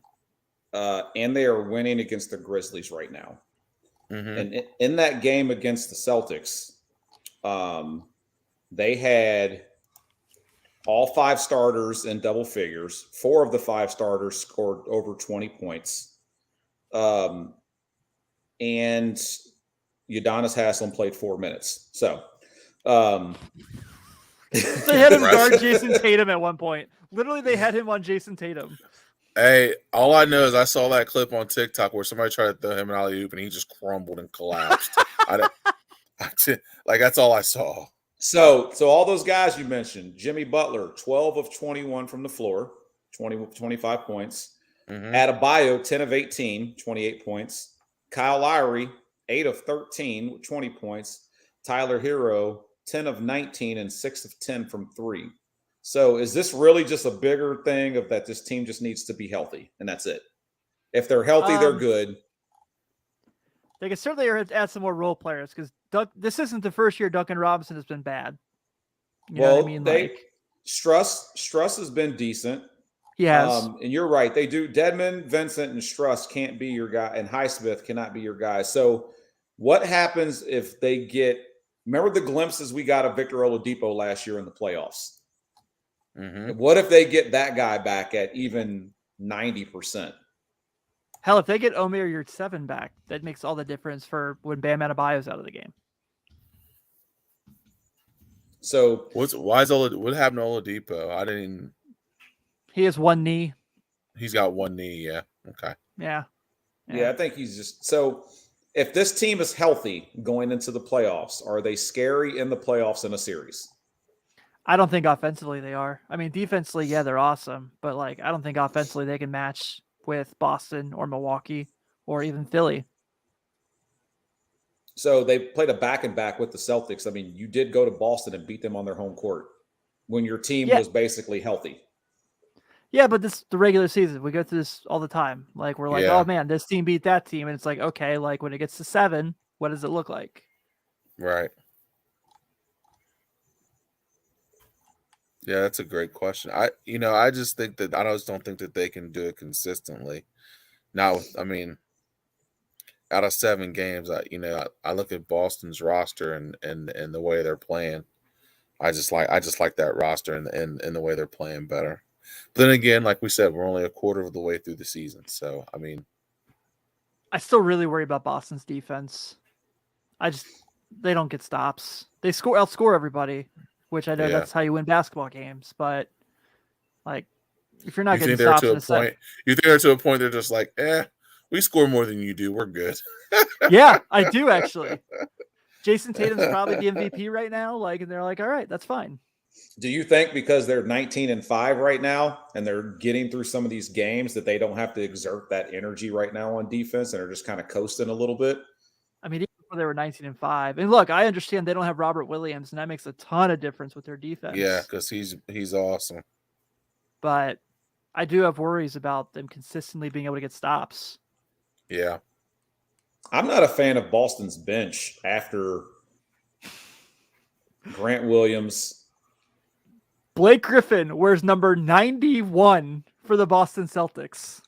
And they are winning against the Grizzlies right now. Mm-hmm. And in that game against the Celtics, they had all 5 starters in double figures. 4 of the 5 starters scored over 20 points. And Udonis Haslem played 4 minutes. So they had him guard Jason Tatum at one point. Literally, they had him on Jason Tatum. Hey, all I know is I saw that clip on TikTok where somebody tried to throw him an alley-oop and he just crumbled and collapsed. That's all I saw. So all those guys you mentioned, Jimmy Butler, 12 of 21 from the floor, 25 points. Mm-hmm. Adebayo, 10 of 18, 28 points. Kyle Lowry, 8 of 13 with 20 points. Tyler Hero, 10 of 19 and 6 of 10 from 3. So is this really just a bigger thing of that this team just needs to be healthy, and that's it? If they're healthy, they're good. They can certainly add some more role players because this isn't the first year Duncan Robinson has been bad. You know what I mean? Struss has been decent. He has. And you're right. They do. Dedmon, Vincent, and Struss can't be your guy, and Highsmith cannot be your guy. So what happens if they get – remember the glimpses we got of Victor Oladipo last year in the playoffs? Mm-hmm. What if they get that guy back at even 90%? Hell, if they get Omer Yurtseven back, that makes all the difference for when Bam Adebayo's out of the game. So what happened to Oladipo? He has one knee. He's got one knee. Yeah. Okay. Yeah. Yeah, I think he's just so. If this team is healthy going into the playoffs, are they scary in the playoffs in a series? I don't think offensively they are. I mean, defensively, yeah, they're awesome, but like I don't think offensively they can match with Boston or Milwaukee or even Philly. So they played a back-and-back with the Celtics. I mean, you did go to Boston and beat them on their home court when your team was basically healthy. Yeah, but the regular season, we go through this all the time. Like we're like, Yeah. oh man, this team beat that team, and it's like, okay, like when it gets to 7, what does it look like? Right. Yeah, that's a great question. I just think that I just don't think that they can do it consistently. Now, I mean, out of 7 games, I look at Boston's roster and the way they're playing. I just like that roster and the way they're playing better. But then again, like we said, we're only a quarter of the way through the season. So, I mean, I still really worry about Boston's defense. They don't get stops. They outscore everybody, which I know that's how you win basketball games. But like, if you're not getting stops in a set, you think they're to a point they're just like, we score more than you do. We're good. Yeah, I do actually. Jason Tatum's probably the MVP right now. Like, and they're like, all right, that's fine. Do you think because they're 19-5 right now and they're getting through some of these games that they don't have to exert that energy right now on defense and are just kind of coasting a little bit? I mean, even before they were 19-5, and look, I understand they don't have Robert Williams, and that makes a ton of difference with their defense. Yeah, because he's awesome. But I do have worries about them consistently being able to get stops. Yeah. I'm not a fan of Boston's bench after Grant Williams. Blake Griffin wears number 91 for the Boston Celtics.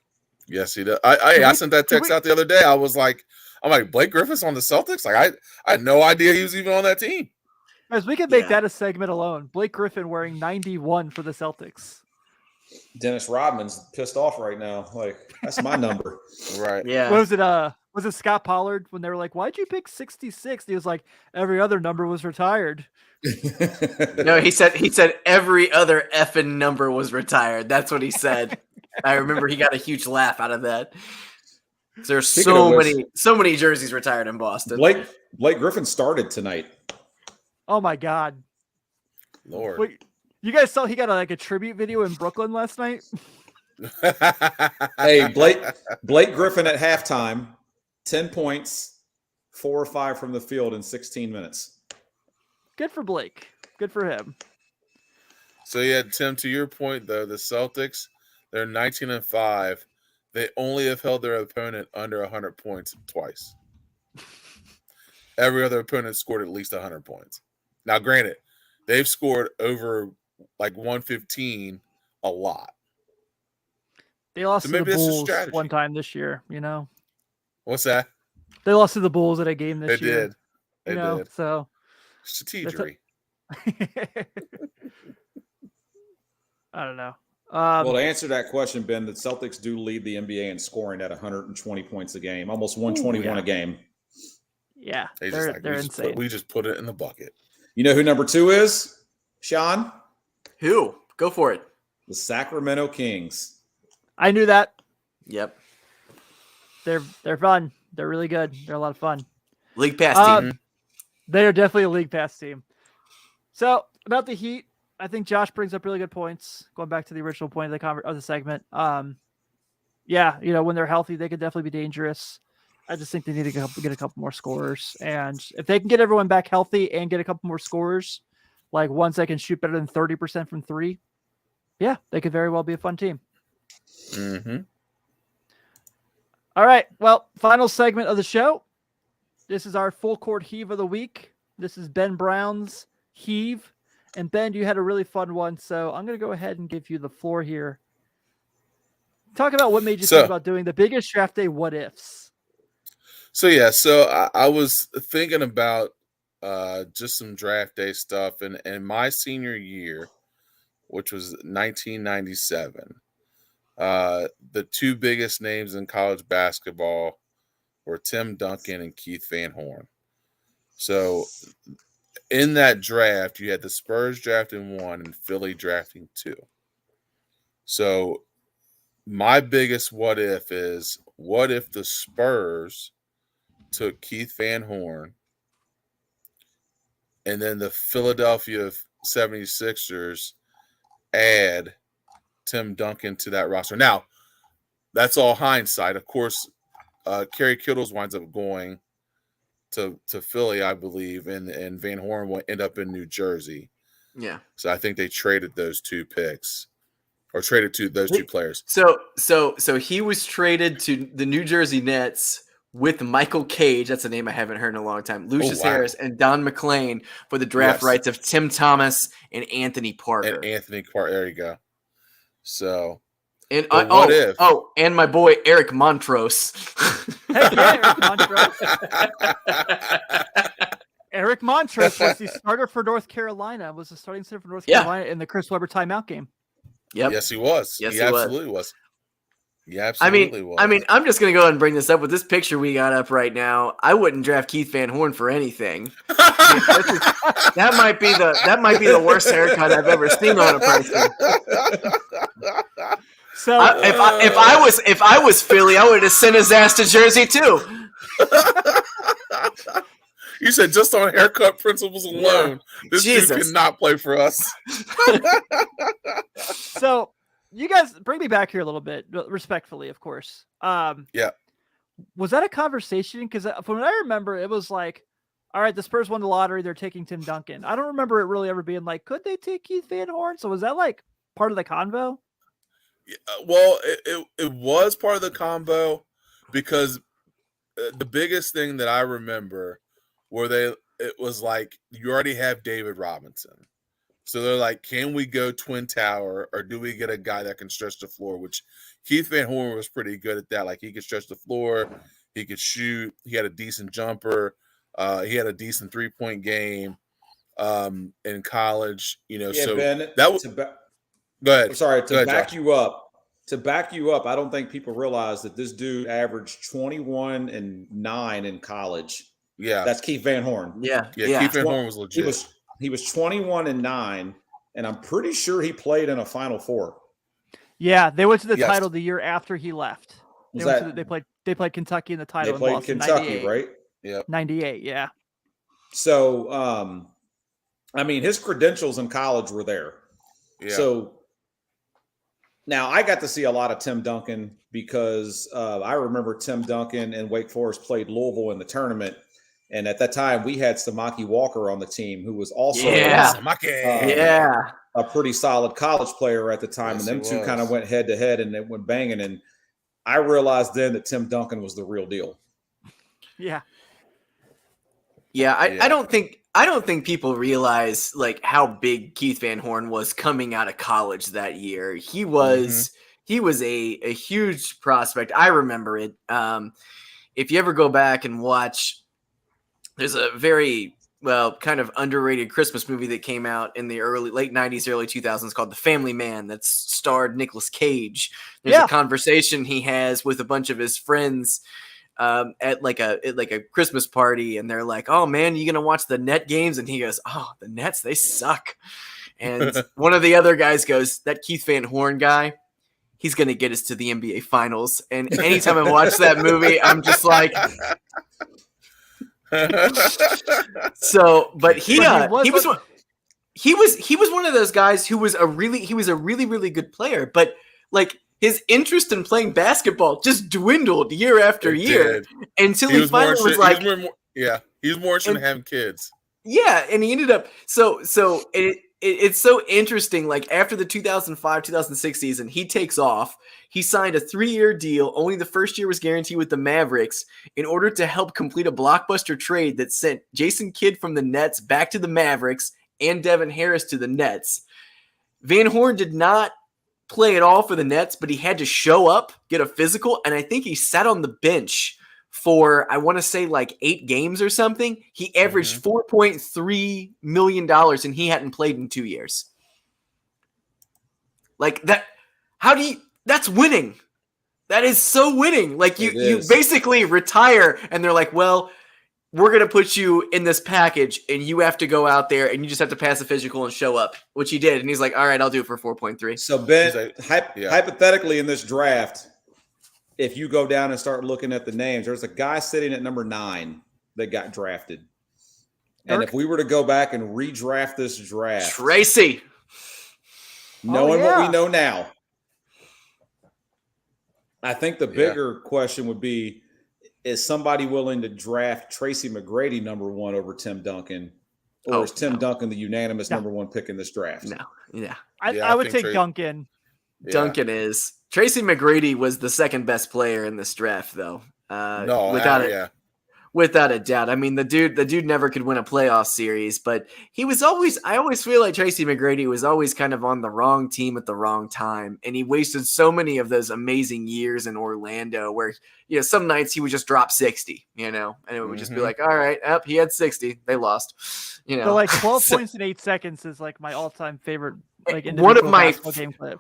Yes, he does. I sent that text out the other day. I'm like, Blake Griffin's on the Celtics? Like, I had no idea he was even on that team. Guys, we could make that a segment alone. Blake Griffin wearing 91 for the Celtics. Dennis Rodman's pissed off right now. Like, that's my number. Right. Yeah. Was it Scott Pollard when they were like, why'd you pick 66? He was like, every other number was retired. No, he said every other effing number was retired. That's what he said. I remember he got a huge laugh out of that. There's so many jerseys retired in Boston. Blake Griffin started tonight. Oh my God. Lord. Wait, you guys saw he got a tribute video in Brooklyn last night? Hey, Blake Griffin at halftime, 10 points, 4 or 5 from the field in 16 minutes. Good for Blake. Good for him. So yeah, Tim, to your point though, the Celtics, they're 19-5. They only have held their opponent under 100 points twice. Every other opponent scored at least 100 points. Now, granted, they've scored over like 115 a lot. They lost to the Bulls one time this year, What's that? They lost to the Bulls at a game this year. They did. So strategy. I don't know. Well, to answer that question, Ben, the Celtics do lead the NBA in scoring at 120 points a game, almost 121 a game. Yeah, they're insane. We just put it in the bucket. You know who number 2 is, Sean? Who? Go for it. The Sacramento Kings. I knew that. Yep. They're fun. They're really good. They're a lot of fun. League pass team. They are definitely a league pass team. So about the Heat, I think Josh brings up really good points. Going back to the original point of the segment. Yeah, when they're healthy, they could definitely be dangerous. I just think they need to get a couple more scorers. And if they can get everyone back healthy and get a couple more scorers, like ones that can shoot better than 30% from 3, yeah, they could very well be a fun team. Mm-hmm. All right. Well, final segment of the show. This is our full court heave of the week. This is Ben Brown's heave. And Ben, you had a really fun one. So I'm going to go ahead and give you the floor here. Talk about what made you think about doing the biggest draft day what ifs. So I was thinking about just some draft day stuff. And my senior year, which was 1997, the 2 biggest names in college basketball were Tim Duncan and Keith Van Horn. So in that draft, you had the Spurs drafting 1 and Philly drafting 2. So my biggest what if is, what if the Spurs took Keith Van Horn, and then the Philadelphia 76ers add Tim Duncan to that roster. Now, that's all hindsight. Of course, Kerry Kittles winds up going to Philly, I believe, and Van Horn will end up in New Jersey. Yeah. So I think they traded those two picks, or traded those two players. So he was traded to the New Jersey Nets with Michael Cage, that's a name I haven't heard in a long time, Lucius Harris, and Don McClain for the draft rights of Tim Thomas and Anthony Parker. There you go. So, and and my boy Eric Montrose. Heck yeah, Eric Montrose was the starter for North Carolina. Was the starting center for North Carolina in the Chris Webber timeout game. Yep. Yes, he was. Yes, he absolutely was. Yeah, absolutely was. I mean, I'm just gonna go ahead and bring this up with this picture we got up right now. I wouldn't draft Keith Van Horn for anything. That might be the worst haircut I've ever seen on a person. So if I was Philly, I would have sent his ass to Jersey too. You said just on haircut principles alone, this dude cannot play for us. So. You guys bring me back here a little bit, respectfully, of course. Yeah. Was that a conversation? Because from what I remember, it was like, all right, the Spurs won the lottery. They're taking Tim Duncan. I don't remember it really ever being like, could they take Keith Van Horn? So was that like part of the convo? Yeah, well, it was part of the combo because the biggest thing that I remember it was like, you already have David Robinson. So they're like, can we go Twin Tower, or do we get a guy that can stretch the floor? Which Keith Van Horn was pretty good at that. Like, he could stretch the floor, he could shoot, he had a decent jumper, he had a decent 3-point game in college. You know, so Ben, that was. Go ahead. Sorry, to back you up. To back you up, I don't think people realize that this dude averaged 21 and 9 in college. Yeah, that's Keith Van Horn. Yeah. Keith Van Horn was legit. He was 21 and 9, and I'm pretty sure he played in a Final Four. Yeah, they went to the title the year after he left. They played Kentucky in the title. They played Kentucky, right? Yeah, 98. Yeah. So, I mean, his credentials in college were there. Yeah. So now I got to see a lot of Tim Duncan because I remember Tim Duncan and Wake Forest played Louisville in the tournament. And at that time, we had Samaki Walker on the team, who was also a pretty solid college player at the time. Yes, and them two kind of went head to head, and they went banging. And I realized then that Tim Duncan was the real deal. Yeah. I don't think people realize like how big Keith Van Horn was coming out of college that year. He was a huge prospect. I remember it. If you ever go back and watch. There's a very, kind of underrated Christmas movie that came out in the late 90s, early 2000s called The Family Man that starred Nicolas Cage. There's a conversation he has with a bunch of his friends at like a Christmas party, and they're like, "Oh man, you gonna watch the Net games?" And he goes, "Oh, the Nets, they suck." And one of the other guys goes, "That Keith Van Horn guy, he's gonna get us to the NBA Finals." And anytime I watch that movie, I'm just like. So, but he was one of those guys who was a really good player, but like his interest in playing basketball just dwindled year after year until he finally was like, he was more interested in having kids. Yeah, and he ended up so it's so interesting. Like after the 2005-2006 season, he takes off. He signed a 3-year deal. Only the first year was guaranteed with the Mavericks in order to help complete a blockbuster trade that sent Jason Kidd from the Nets back to the Mavericks and Devin Harris to the Nets. Van Horn did not play at all for the Nets, but he had to show up, get a physical, and I think he sat on the bench for, I want to say, like 8 games or something. He averaged $4.3 million, and he hadn't played in 2 years. Like that, that's winning. That is so winning. Like you basically retire, and they're like, well, we're going to put you in this package, and you have to go out there, and you just have to pass the physical and show up, which he did. And he's like, all right, I'll do it for 4.3. So, Ben, hypothetically in this draft, if you go down and start looking at the names, there's a guy sitting at number 9 that got drafted. And if we were to go back and redraft this draft, Tracy, knowing what we know now, I think the bigger question would be, is somebody willing to draft Tracy McGrady number 1 over Tim Duncan? Or is Tim Duncan the unanimous number 1 pick in this draft? No. Yeah. I would take Duncan. Duncan is. Tracy McGrady was the second best player in this draft, though. Without a doubt. I mean, the dude never could win a playoff series, but I always feel like Tracy McGrady was always kind of on the wrong team at the wrong time. And he wasted so many of those amazing years in Orlando where, some nights he would just drop 60, and it would just be like, all right, he had 60. They lost, So like 12 points in 8 seconds is like my all-time favorite, like one of my game clip.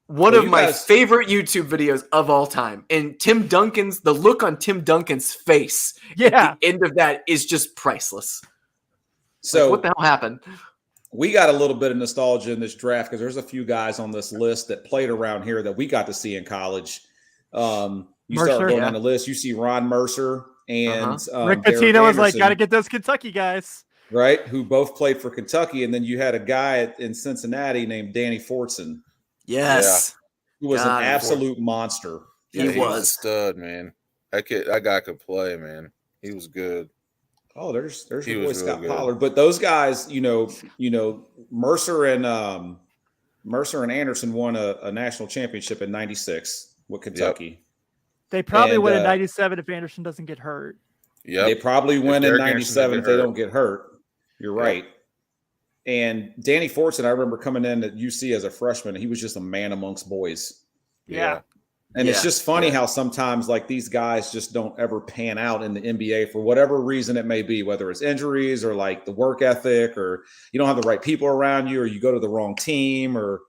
One of my favorite YouTube videos of all time. And the look on Tim Duncan's face at the end of that is just priceless. So what the hell happened? We got a little bit of nostalgia in this draft because there's a few guys on this list that played around here that we got to see in college. Start going on the list. You see Ron Mercer and Rick Pitino was like, got to get those Kentucky guys. Right, who both played for Kentucky. And then you had a guy in Cincinnati named Danny Fortson. Yes. Who was an absolute monster. He was a stud, man. That guy could play, man. He was good. Oh, there's your boy Scott Pollard. But those guys, Mercer and Anderson won a national championship in '96 with Kentucky. Yep. They probably win in '97 if Anderson doesn't get hurt. Yeah, they probably win in '97 if they don't get hurt. You're right. And Danny Fortson, I remember coming in at UC as a freshman. He was just a man amongst boys. Yeah. And it's just funny how sometimes like these guys just don't ever pan out in the NBA for whatever reason it may be, whether it's injuries or like the work ethic or you don't have the right people around you or you go to the wrong team or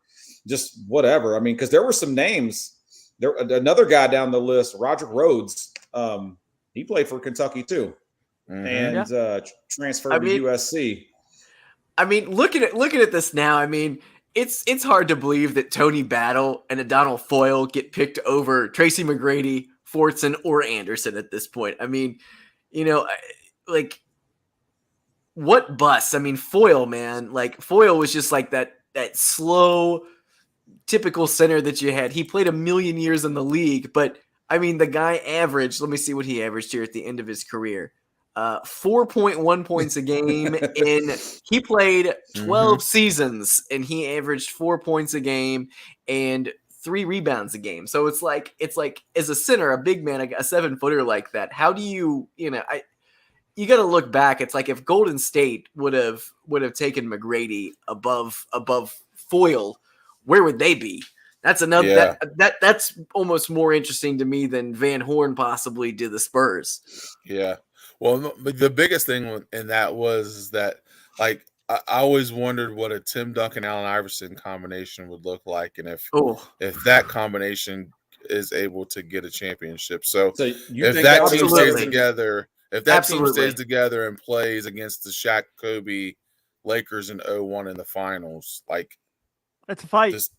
just whatever. I mean, because there were some names. Another guy down the list, Roger Rhodes, he played for Kentucky too and transferred to USC. I mean, looking at this now, I mean, it's hard to believe that Tony Battle and O'Donnell Foyle get picked over Tracy McGrady, Fortson, or Anderson at this point. I mean, like what bus? I mean, Foyle, man, like Foyle was just like that slow, typical center that you had. He played a million years in the league, but I mean, the guy averaged. Let me see what he averaged here at the end of his career. 4.1 points a game he played 12 seasons and he averaged 4 points a game and 3 rebounds a game. So it's like as a center, a big man, a 7-footer like that, how do you got to look back. It's like if Golden State would have taken McGrady above Foyle, where would they be? That's another that's almost more interesting to me than Van Horn possibly did the Spurs. Yeah. Well, the biggest thing in that was that, like, I always wondered what a Tim Duncan, Allen Iverson combination would look like, and if that combination is able to get a championship. So if that team stays together, team stays together and plays against the Shaq Kobe Lakers in 01 in the finals, like, that's a fight. Does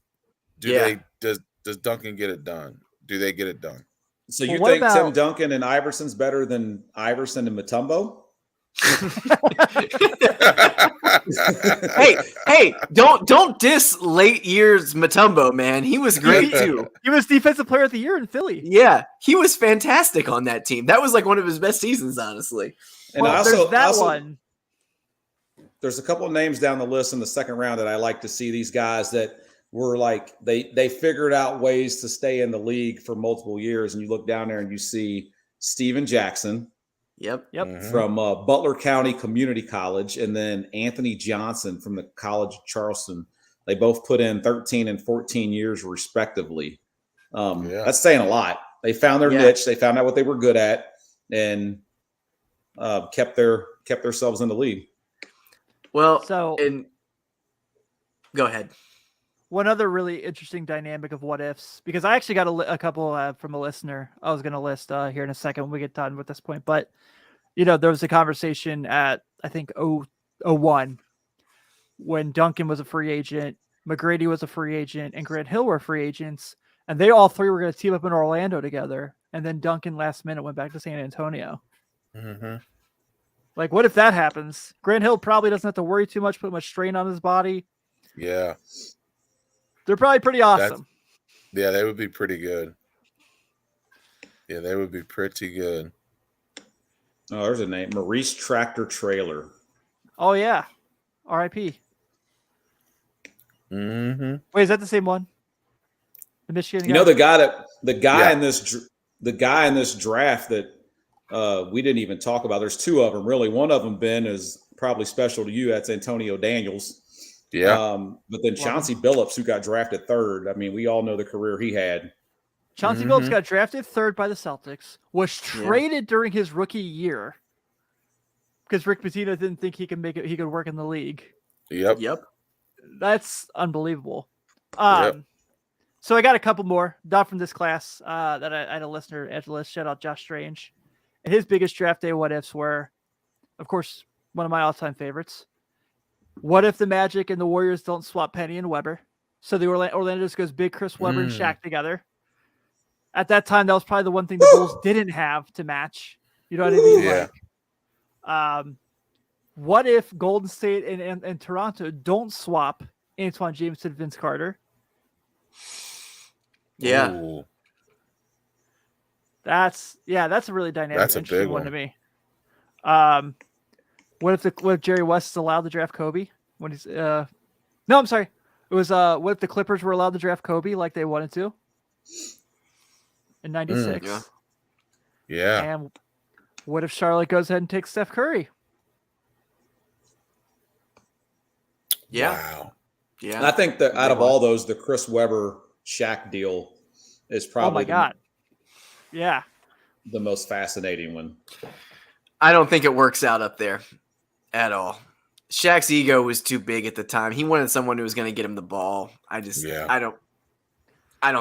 Duncan get it done? Do they get it done? So you think Tim Duncan and Iverson's better than Iverson and Mutombo? hey, don't diss late years Mutombo, man. He was great too. He was defensive player of the year in Philly. Yeah, he was fantastic on that team. That was like one of his best seasons, honestly. And there's a couple of names down the list in the second round that I like to see. These guys that were like they figured out ways to stay in the league for multiple years, and you look down there and you see Steven Jackson. Yep. From Butler County Community College, and then Anthony Johnson from the College of Charleston. They both put in 13 and 14 years respectively. That's saying a lot. They found their niche. They found out what they were good at, and kept themselves in the league. Well, go ahead. One other really interesting dynamic of what ifs, because I actually got a couple from a listener I was going to list here in a second when we get done with this point. But, there was a conversation at, I think, 01 when Duncan was a free agent, McGrady was a free agent, and Grant Hill were free agents. and they all three were going to team up in Orlando together, and then Duncan last minute went back to San Antonio. Mm-hmm. Like, what if that happens? Grant Hill probably doesn't have to worry too much, put much strain on his body. Yeah. They're probably pretty awesome. Yeah, they would be pretty good. Yeah, they would be pretty good. Oh, there's a name. Maurice Tractor Trailer. Oh, yeah. R.I.P. Mm-hmm. Wait, is that the same one? The Michigan guy? You know, the guy in this draft that we didn't even talk about. There's two of them, really. One of them, Ben, is probably special to you. That's Antonio Daniels. Yeah. But then Chauncey Billups, who got drafted third. I mean, we all know the career he had. Chauncey Billups got drafted third by the Celtics, was traded during his rookie year because Rick Pitino didn't think he could work in the league. Yep. That's unbelievable. Yep. So I got a couple more, not from this class, that I had a listener add to the list. Shout out Josh Strange. And his biggest draft day what ifs were, of course, one of my all-time favorites. What if the Magic and the Warriors don't swap Penny and Weber? So the Orlando just goes big Chris Webber and Shaq together. At that time, that was probably the one thing the Bulls didn't have to match. You know what I mean? Yeah. Like, what if Golden State and Toronto don't swap Antoine James and Vince Carter? Yeah. Ooh. That's a really dynamic, interesting one to me. What if Jerry West is allowed to draft Kobe when he's no, I'm sorry. It was what if the Clippers were allowed to draft Kobe like they wanted to in '96? Yeah. And what if Charlotte goes ahead and takes Steph Curry? Yeah. Wow. Yeah. And I think that out of all those, the Chris Webber Shaq deal is probably the most fascinating one. I don't think it works out up there at all. Shaq's ego was too big at the time. He wanted someone who was going to get him the ball. I don't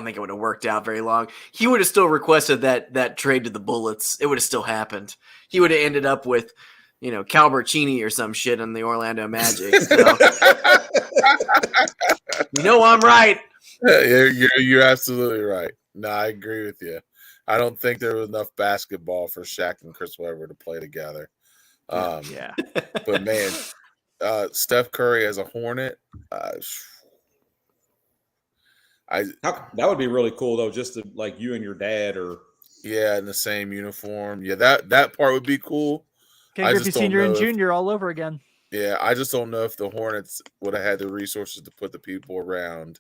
think it would have worked out very long. He would have still requested that trade to the Bullets. It would have still happened. He would have ended up with, Cal Bertini or some shit on the Orlando Magic. So. I'm right. You're absolutely right. No, I agree with you. I don't think there was enough basketball for Shaq and Chris Webber to play together. But man, Steph Curry as a Hornet, that would be really cool though, just to like you and your dad in the same uniform. Yeah, that part would be cool. Ken Griffey Sr. and Jr. all over again. Yeah, I just don't know if the Hornets would have had the resources to put the people around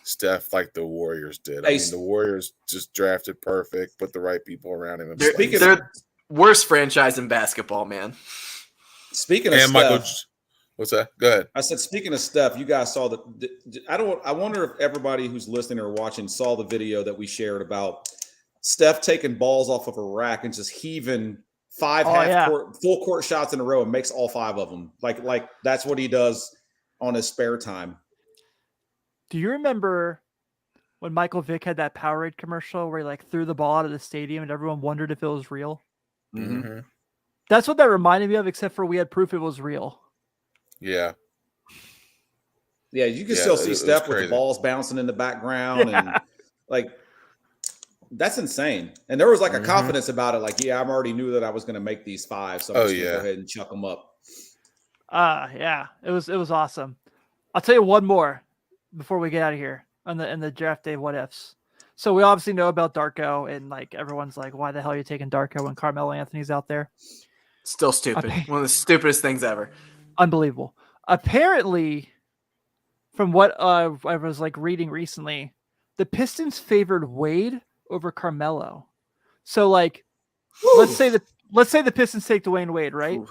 Steph like the Warriors did. I mean, the Warriors just drafted perfect, put the right people around him. They're worst franchise in basketball, man. Speaking of Steph, Michael, what's that? Go ahead. I said, speaking of Steph, you guys saw I wonder if everybody who's listening or watching saw the video that we shared about Steph taking balls off of a rack and just heaving full court shots in a row and makes all 5 of them. Like that's what he does on his spare time. Do you remember when Michael Vick had that Powerade commercial where he like threw the ball out of the stadium and everyone wondered if it was real? Mm-hmm. That's what that reminded me of, except for we had proof it was real. Yeah. Yeah, you can still see Steph with the balls bouncing in the background and like that's insane. And there was like a confidence about it. Like, I already knew that I was going to make these 5, so I'm just going to go ahead and chuck them up. It was awesome. I'll tell you one more before we get out of here on the draft day what ifs. So we obviously know about Darko, and like everyone's like, why the hell are you taking Darko when Carmelo Anthony's out there? Still stupid. One of the stupidest things ever. Unbelievable. Apparently, from what I was like reading recently, the Pistons favored Wade over Carmelo. So like, let's say the Pistons take Dwayne Wade, right? Ooh.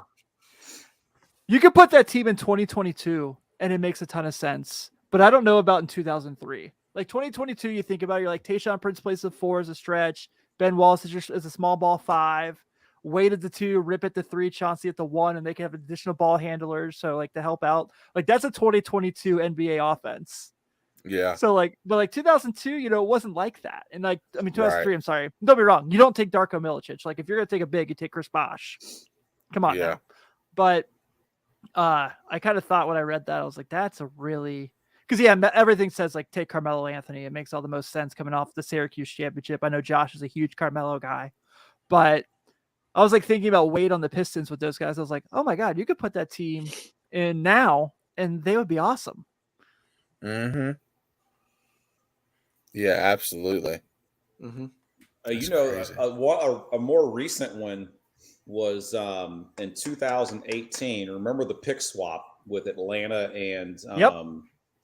You could put that team in 2022 and it makes a ton of sense. But I don't know about in 2003. Like 2022, you think about it, you're like Tayshaun Prince plays the 4 as a stretch. Ben Wallace is a small ball 5. Wade at the 2, Rip at the 3, Chauncey at the 1, and they can have additional ball handlers. So like to help out, like that's a 2022 NBA offense. Yeah. So like, but like 2002, it wasn't like that. And like, I mean, 2003, I'm sorry. Don't be wrong. You don't take Darko Milicic. Like if you're going to take a big, you take Chris Bosh. Come on now. But I kind of thought when I read that, I was like, that's a really, because everything says like take Carmelo Anthony. It makes all the most sense coming off the Syracuse championship. I know Josh is a huge Carmelo guy, but I was like thinking about Wade on the Pistons with those guys. I was like, oh my God, you could put that team in now and they would be awesome. Mm-hmm. Yeah, absolutely. Mm-hmm. A more recent one was in 2018. Remember the pick swap with Atlanta and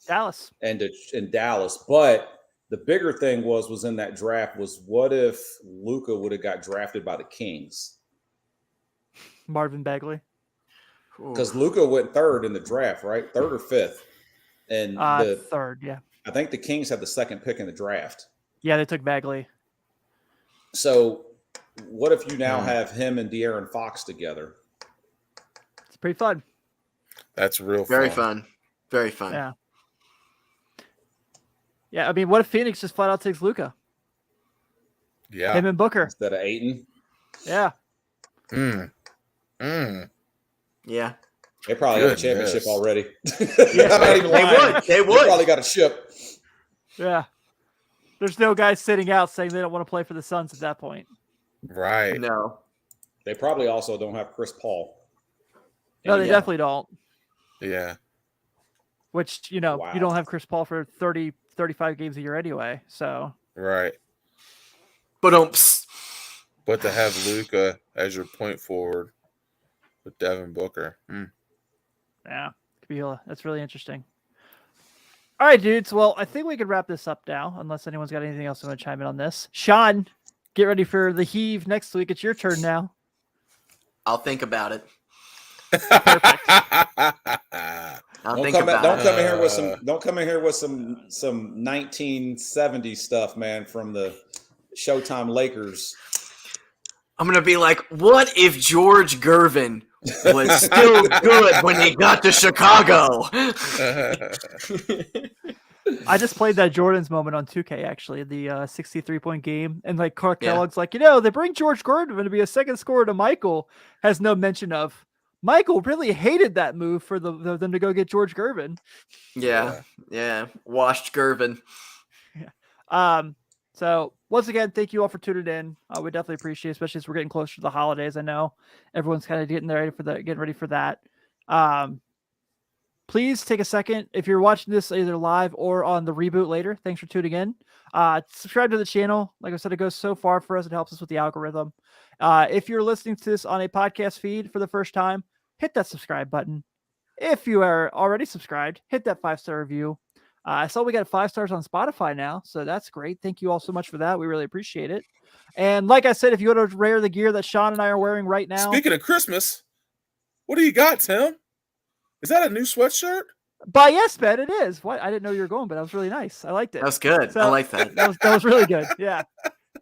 Dallas and Dallas. But the bigger thing was in that draft was what if Luka would have got drafted by the Kings? Marvin Bagley. Because Luka went third in the draft, right? Third or fifth? And third, yeah. I think the Kings had the second pick in the draft. Yeah, they took Bagley. So what if you now have him and De'Aaron Fox together? It's pretty fun. That's real fun. Very fun. Very fun. Yeah. Yeah, I mean, what if Phoenix just flat out takes Luka? Yeah. Him and Booker. Instead of Ayton? Yeah. Yeah. They probably got a championship already. Yeah, they would. They probably got a ship. Yeah. There's no guys sitting out saying they don't want to play for the Suns at that point. Right. No. They probably also don't have Chris Paul. No, they definitely don't. Yeah. Which, you don't have Chris Paul for 30, 35 games a year anyway. So. Right. But to have Luka as your point forward with Devin Booker. Yeah. That's really interesting. All right, dudes. Well, I think we could wrap this up now, unless anyone's got anything else to want to chime in on this. Sean, get ready for the heave next week. It's your turn now. I'll think about it. Perfect. Don't come in here with some 1970s stuff, man, from the Showtime Lakers. I'm gonna be like, what if George Gervin was still good when he got to Chicago? I just played that Jordan's moment on 2K, actually, the 63-point game. And like Clark Kellogg's like, they bring George Gervin to be a second scorer to Michael. Has no mention of Michael really hated that move for them to go get George Gervin. Yeah. Washed Gervin. Yeah. So once again, thank you all for tuning in. We definitely appreciate it, especially as we're getting closer to the holidays. I know everyone's kind of getting ready for that. Please take a second. If you're watching this either live or on the reboot later, thanks for tuning in. Subscribe to the channel. Like I said, it goes so far for us. It helps us with the algorithm. If you're listening to this on a podcast feed for the first time, hit that subscribe button. If you are already subscribed, hit that 5-star review. I saw we got 5 stars on Spotify now, so that's great. Thank you all so much for that. We really appreciate it. And like I said, if you go to rare the gear that Sean and I are wearing right now. Speaking of Christmas, what do you got, Tim? Is that a new sweatshirt? Yes, Ben, it is. What? I didn't know you were going, but that was really nice. I liked it. That was good. So, I like that. That was really good. Yeah.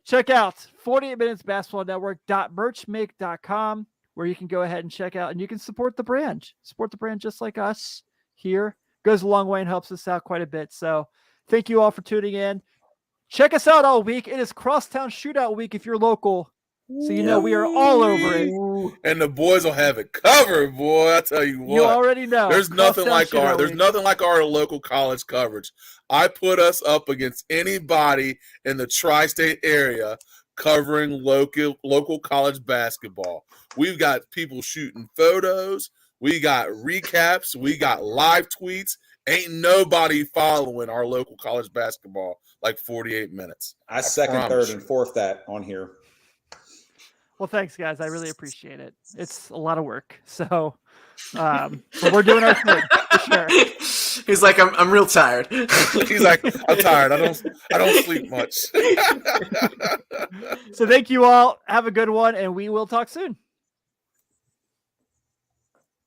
Check out 48minutesbasketballnetwork.merchmake.com, where you can go ahead and check out and you can support the brand. Support the brand just like us here. Goes a long way and helps us out quite a bit. So thank you all for tuning in. Check us out all week. It is Crosstown Shootout Week if you're local. So we are all over it. And the boys will have it covered, boy. I tell you what. You already know. There's nothing like our local college coverage. I put us up against anybody in the tri-state area covering local college basketball. We've got people shooting photos. We got recaps. We got live tweets. Ain't nobody following our local college basketball like 48 minutes. I second, third, and fourth that on here. Well, thanks, guys. I really appreciate it. It's a lot of work. So we're doing our thing for sure. He's like, I'm real tired. He's like, I'm tired. I don't sleep much. So thank you all. Have a good one, and we will talk soon.